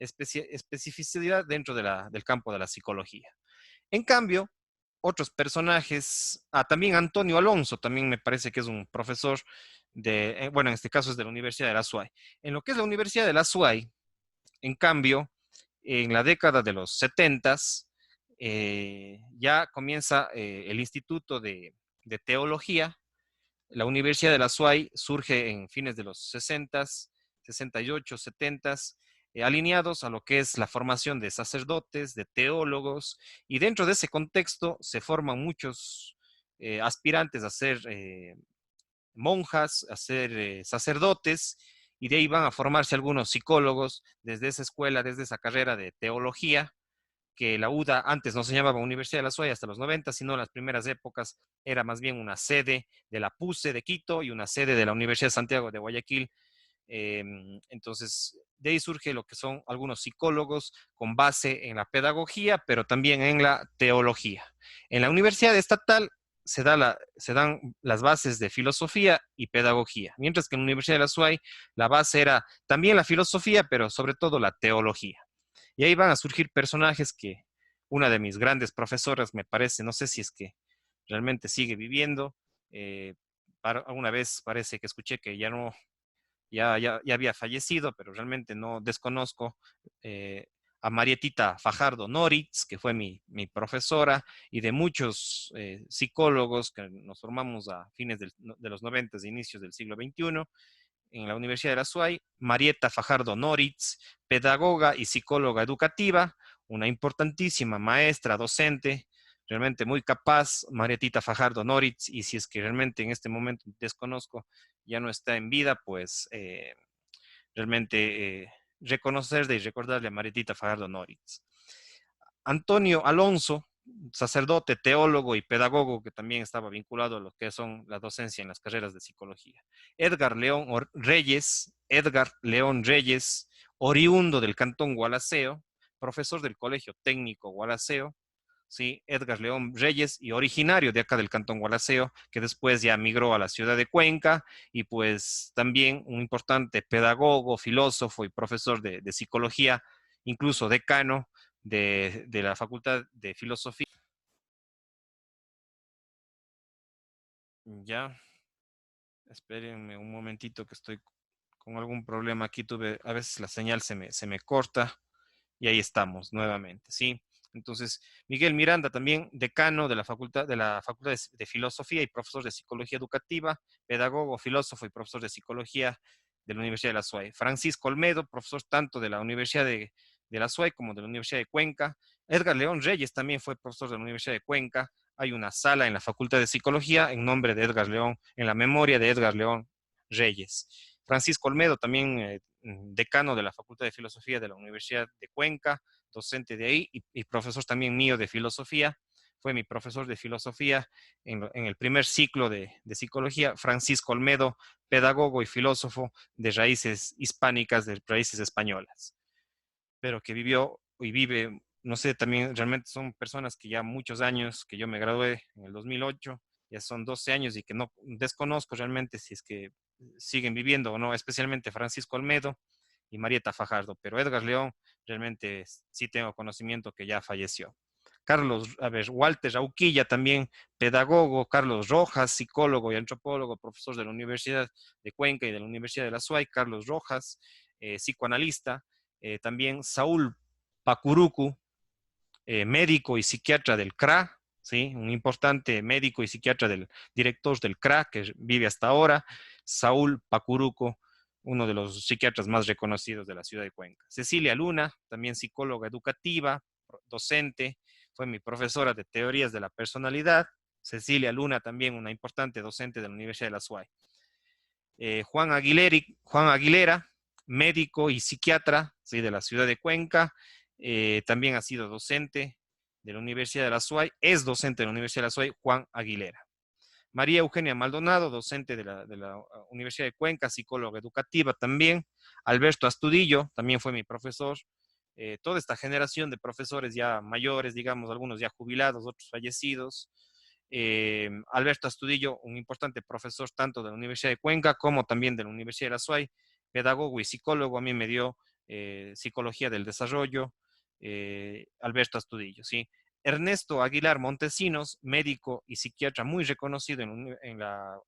especificidad dentro del campo de la psicología. En cambio, otros personajes, también Antonio Alonso, también me parece que es un profesor bueno, en este caso es de la Universidad de la SUAY. En lo que es la Universidad de la SUAY, en cambio, en la década de los 70 ya comienza el Instituto de Teología. La Universidad de la SUAY surge en fines de los 60, 68, 70, alineados a lo que es la formación de sacerdotes, de teólogos, y dentro de ese contexto se forman muchos aspirantes a ser monjas, a ser sacerdotes, y de ahí van a formarse algunos psicólogos desde esa escuela, desde esa carrera de teología, que la UDA antes no se llamaba Universidad de la SUAY hasta los 90, sino en las primeras épocas era más bien una sede de la PUCE de Quito y una sede de la Universidad de Santiago de Guayaquil. Entonces, de ahí surge lo que son algunos psicólogos con base en la pedagogía, pero también en la teología. En la Universidad Estatal se dan las bases de filosofía y pedagogía, mientras que en la Universidad de la SUAY la base era también la filosofía, pero sobre todo la teología. Y ahí van a surgir personajes que una de mis grandes profesoras, me parece, no sé si es que realmente sigue viviendo, eh, alguna vez parece que escuché que ya no, ya había fallecido, pero realmente no desconozco, eh, a Marietita Fajardo Noritz, que fue mi profesora, y de muchos psicólogos que nos formamos a fines de los 90, inicios del siglo XXI, en la Universidad de la SUAY, Marieta Fajardo Noritz, pedagoga y psicóloga educativa, una importantísima maestra, docente, realmente muy capaz, Marietita Fajardo Noritz, y si es que realmente en este momento desconozco, ya no está en vida, pues realmente reconocerle y recordarle a Marietita Fajardo Noritz. Antonio Alonso, sacerdote, teólogo y pedagogo que también estaba vinculado a lo que son la docencia en las carreras de psicología. Edgar León Reyes, oriundo del Cantón Gualaceo, profesor del Colegio Técnico Gualaceo, ¿sí? Edgar León Reyes, y originario de acá del Cantón Gualaceo, que después ya migró a la ciudad de Cuenca, y pues también un importante pedagogo, filósofo y profesor de psicología, incluso decano de la Facultad de Filosofía. Ya, espérenme un momentito que estoy con algún problema aquí. A veces la señal se me corta y ahí estamos nuevamente, ¿sí? Entonces, Miguel Miranda, también decano de la Facultad de Filosofía y profesor de Psicología Educativa, pedagogo, filósofo y profesor de Psicología de la Universidad de la SUAY. Francisco Olmedo, profesor tanto de la Universidad de la SUAY como de la Universidad de Cuenca. Edgar León Reyes también fue profesor de la Universidad de Cuenca. Hay una sala en la Facultad de Psicología en nombre de Edgar León, en la memoria de Edgar León Reyes. Francisco Olmedo, también decano de la Facultad de Filosofía de la Universidad de Cuenca, docente de ahí y profesor también mío de filosofía. Fue mi profesor de filosofía en el primer ciclo de psicología. Francisco Olmedo, pedagogo y filósofo de raíces hispánicas, de raíces españolas, pero que vivió y vive, no sé, también realmente son personas que ya muchos años, que yo me gradué en el 2008, ya son 12 años y que no desconozco realmente si es que siguen viviendo o no, especialmente Francisco Olmedo y Marieta Fajardo, pero Edgar León realmente sí tengo conocimiento que ya falleció. Carlos, a ver, Walter Auquilla también, pedagogo, Carlos Rojas, psicólogo y antropólogo, profesor de la Universidad de Cuenca y de la Universidad de la SUAY, Carlos Rojas, psicoanalista, también Saúl Pacurucu, médico y psiquiatra del CRA, ¿sí? Un importante médico y psiquiatra del director del CRA que vive hasta ahora, Saúl Pacuruco, uno de los psiquiatras más reconocidos de la ciudad de Cuenca. Cecilia Luna, también psicóloga educativa, docente, fue mi profesora de teorías de la personalidad, Cecilia Luna, también una importante docente de la Universidad de la SUAY. Juan Aguilera, médico y psiquiatra, ¿sí?, de la ciudad de Cuenca, también ha sido docente de la Universidad de la SUAY, es docente de la Universidad de la SUAY, Juan Aguilera. María Eugenia Maldonado, docente de la Universidad de Cuenca, psicóloga educativa también. Alberto Astudillo, también fue mi profesor. Toda esta generación de profesores ya mayores, digamos, algunos ya jubilados, otros fallecidos. Alberto Astudillo, un importante profesor tanto de la Universidad de Cuenca como también de la Universidad de la SUAY, pedagogo y psicólogo, a mí me dio psicología del desarrollo, Alberto Astudillo, ¿sí? Ernesto Aguilar Montesinos, médico y psiquiatra muy reconocido en la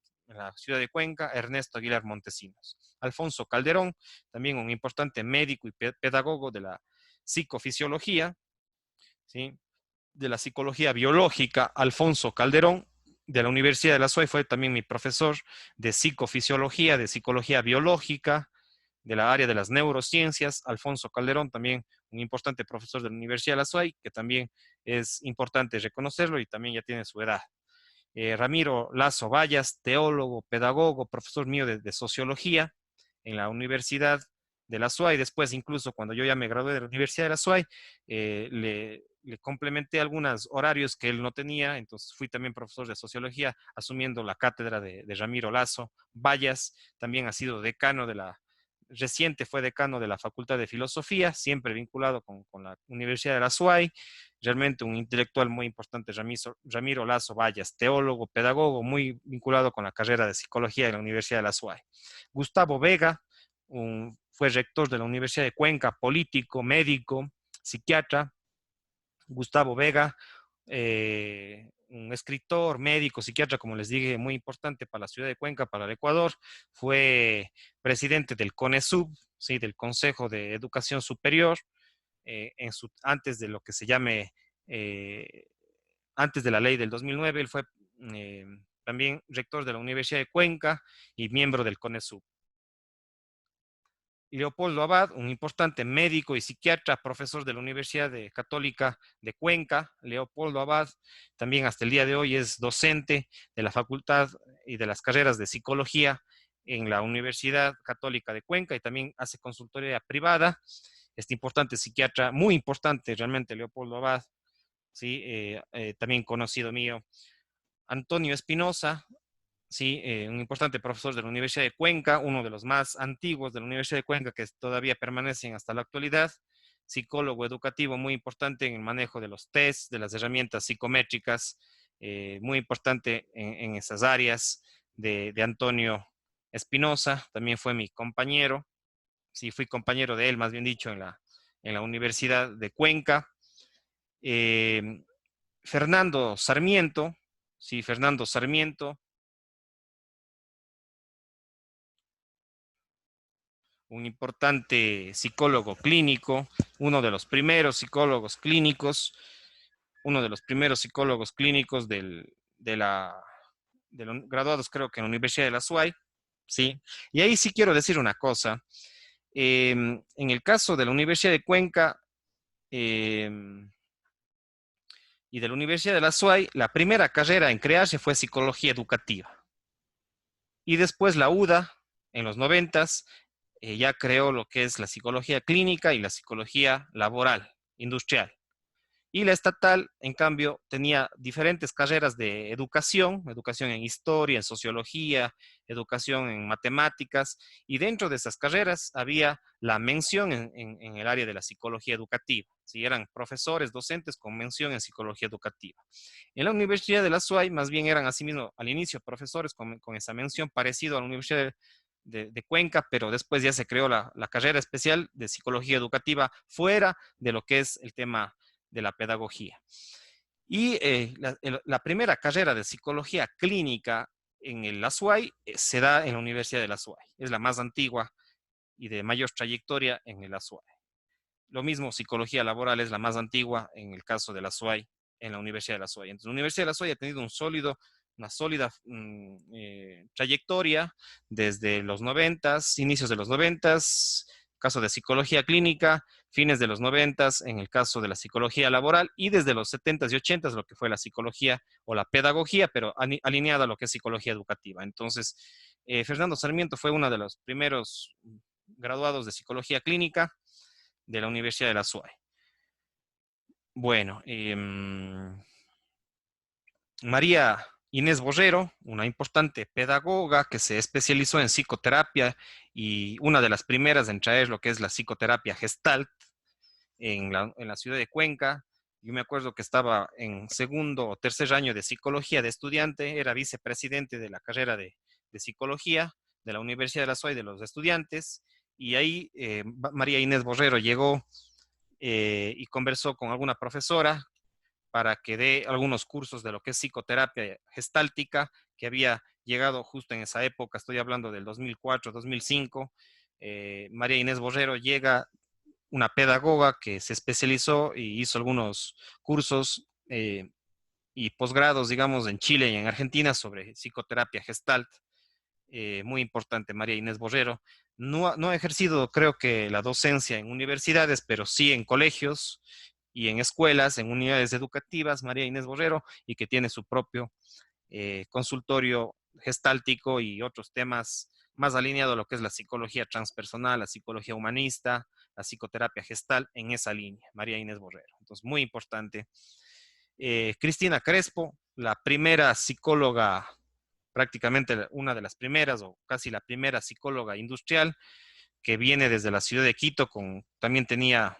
ciudad de Cuenca, Ernesto Aguilar Montesinos. Alfonso Calderón, también un importante médico y pedagogo de la psicofisiología, ¿sí?, de la psicología biológica, Alfonso Calderón, de la Universidad de la SUAY, fue también mi profesor de psicofisiología, de psicología biológica, de la área de las neurociencias. Alfonso Calderón, también un importante profesor de la Universidad de la SUAY, que también es importante reconocerlo y también ya tiene su edad. Ramiro Lazo Vallas, teólogo, pedagogo, profesor mío de sociología en la Universidad de la SUAY. Después, incluso cuando yo ya me gradué de la Universidad de la SUAY, le complementé algunos horarios que él no tenía, entonces fui también profesor de sociología, asumiendo la cátedra de Ramiro Lazo Vallas. También ha sido decano reciente fue decano de la Facultad de Filosofía, siempre vinculado con la Universidad de la SUAY. Realmente un intelectual muy importante, Ramiro Lazo Vallas, teólogo, pedagogo, muy vinculado con la carrera de psicología de la Universidad de la SUAY. Gustavo Vega, fue rector de la Universidad de Cuenca, político, médico, psiquiatra. Gustavo Vega, un escritor, médico, psiquiatra, como les dije, muy importante para la ciudad de Cuenca, para el Ecuador. Fue presidente del CONESUB, ¿sí?, del Consejo de Educación Superior, antes de lo que se llame, antes de la ley del 2009, él fue también rector de la Universidad de Cuenca y miembro del CONESUB. Leopoldo Abad, un importante médico y psiquiatra, profesor de la Universidad Católica de Cuenca. Leopoldo Abad también hasta el día de hoy es docente de la Facultad y de las carreras de Psicología en la Universidad Católica de Cuenca y también hace consultoría privada. Este importante psiquiatra, muy importante realmente, Leopoldo Abad, ¿sí? También conocido mío. Antonio Espinosa, sí, un importante profesor de la Universidad de Cuenca, uno de los más antiguos de la Universidad de Cuenca que todavía permanecen hasta la actualidad, psicólogo educativo muy importante en el manejo de los test, de las herramientas psicométricas, muy importante en esas áreas de Antonio Espinosa, también fue mi compañero, sí, fui compañero de él, más bien dicho, en la Universidad de Cuenca. Fernando Sarmiento, sí, Fernando Sarmiento, un importante psicólogo clínico, uno de los primeros psicólogos clínicos, uno de los primeros psicólogos clínicos de los graduados, creo que en la Universidad de la SUAY, ¿sí? Y ahí sí quiero decir una cosa. En el caso de la Universidad de Cuenca y de la Universidad de la SUAY, la primera carrera en crearse fue psicología educativa. Y después la UDA, en los 90s, ya creó lo que es la psicología clínica y la psicología laboral, industrial. Y la estatal, en cambio, tenía diferentes carreras de educación en historia, en sociología, educación en matemáticas, y dentro de esas carreras había la mención en el área de la psicología educativa. Si eran profesores, docentes con mención en psicología educativa. En la Universidad de la SUAY, más bien eran asimismo al inicio profesores con esa mención parecido a la Universidad de Cuenca, pero después ya se creó la carrera especial de psicología educativa fuera de lo que es el tema de la pedagogía. Y la primera carrera de psicología clínica en la SUAY se da en la Universidad de la SUAY. Es la más antigua y de mayor trayectoria en la SUAY. Lo mismo, psicología laboral es la más antigua en el caso de la SUAY, en la Universidad de la SUAY. Entonces, la Universidad de la SUAY ha tenido una sólida trayectoria desde los 90s, inicios de los 90s, caso de psicología clínica, fines de los 90, en el caso de la psicología laboral, y desde los 70s y 80s lo que fue la psicología o la pedagogía, pero alineada a lo que es psicología educativa. Entonces, Fernando Sarmiento fue uno de los primeros graduados de psicología clínica de la Universidad de la SUAY. Bueno, María Inés Borrero, una importante pedagoga que se especializó en psicoterapia y una de las primeras en traer lo que es la psicoterapia Gestalt en la ciudad de Cuenca. Yo me acuerdo que estaba en segundo o tercer año de psicología de estudiante, era vicepresidente de la carrera de psicología de la Universidad de la SUAY de los estudiantes, y ahí María Inés Borrero llegó y conversó con alguna profesora para que dé algunos cursos de lo que es psicoterapia gestáltica, que había llegado justo en esa época, estoy hablando del 2004, 2005. María Inés Borrero llega, una pedagoga que se especializó y hizo algunos cursos y posgrados, digamos, en Chile y en Argentina sobre psicoterapia gestalt. Muy importante, María Inés Borrero. No ha ejercido, creo que, la docencia en universidades, pero sí en colegios y en escuelas, en unidades educativas, María Inés Borrero, y que tiene su propio consultorio gestáltico y otros temas más alineados a lo que es la psicología transpersonal, la psicología humanista, la psicoterapia gestal, en esa línea, María Inés Borrero. Entonces, muy importante. Cristina Crespo, la primera psicóloga, prácticamente una de las primeras o casi la primera psicóloga industrial, que viene desde la ciudad de Quito, también tenía,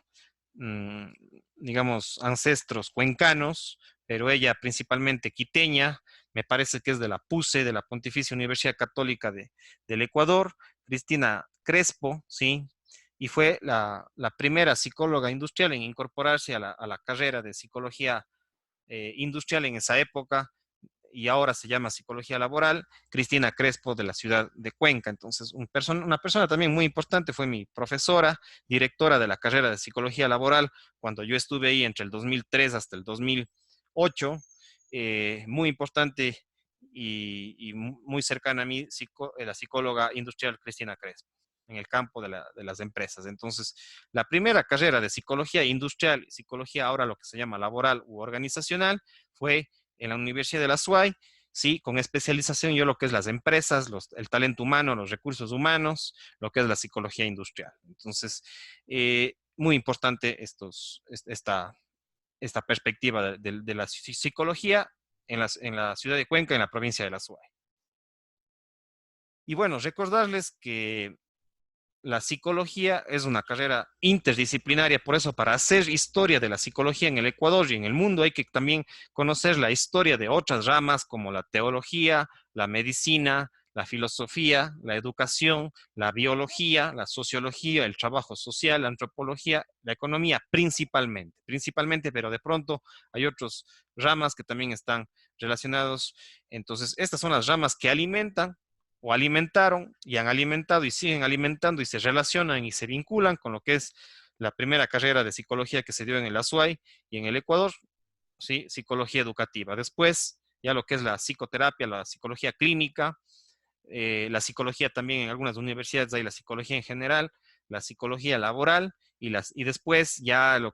digamos, ancestros cuencanos, pero ella principalmente quiteña, me parece que es de la PUCE, de la Pontificia Universidad Católica del Ecuador, Cristina Crespo, ¿sí? Y fue la primera psicóloga industrial en incorporarse a la carrera de psicología industrial en esa época, y ahora se llama psicología laboral, Cristina Crespo de la ciudad de Cuenca. Entonces, una persona también muy importante, fue mi profesora, directora de la carrera de psicología laboral, cuando yo estuve ahí entre el 2003 hasta el 2008, muy importante y muy cercana a mí, la psicóloga industrial Cristina Crespo en el campo de las empresas. Entonces, la primera carrera de psicología industrial, psicología ahora lo que se llama laboral u organizacional, fue en la Universidad de la SUAY, sí, con especialización yo lo que es las empresas, el talento humano, los recursos humanos, lo que es la psicología industrial. Entonces, muy importante esta perspectiva de la psicología en la ciudad de Cuenca, en la provincia de la SUAY. Y bueno, recordarles que la psicología es una carrera interdisciplinaria, por eso para hacer historia de la psicología en el Ecuador y en el mundo hay que también conocer la historia de otras ramas como la teología, la medicina, la filosofía, la educación, la biología, la sociología, el trabajo social, la antropología, la economía, principalmente, pero de pronto hay otras ramas que también están relacionados. Entonces, estas son las ramas que alimentan o alimentaron y han alimentado y siguen alimentando y se relacionan y se vinculan con lo que es la primera carrera de psicología que se dio en el ASUAY y en el Ecuador, ¿sí? Psicología educativa. Después, ya lo que es la psicoterapia, la psicología clínica, la psicología también en algunas universidades hay la psicología en general, la psicología laboral y después ya lo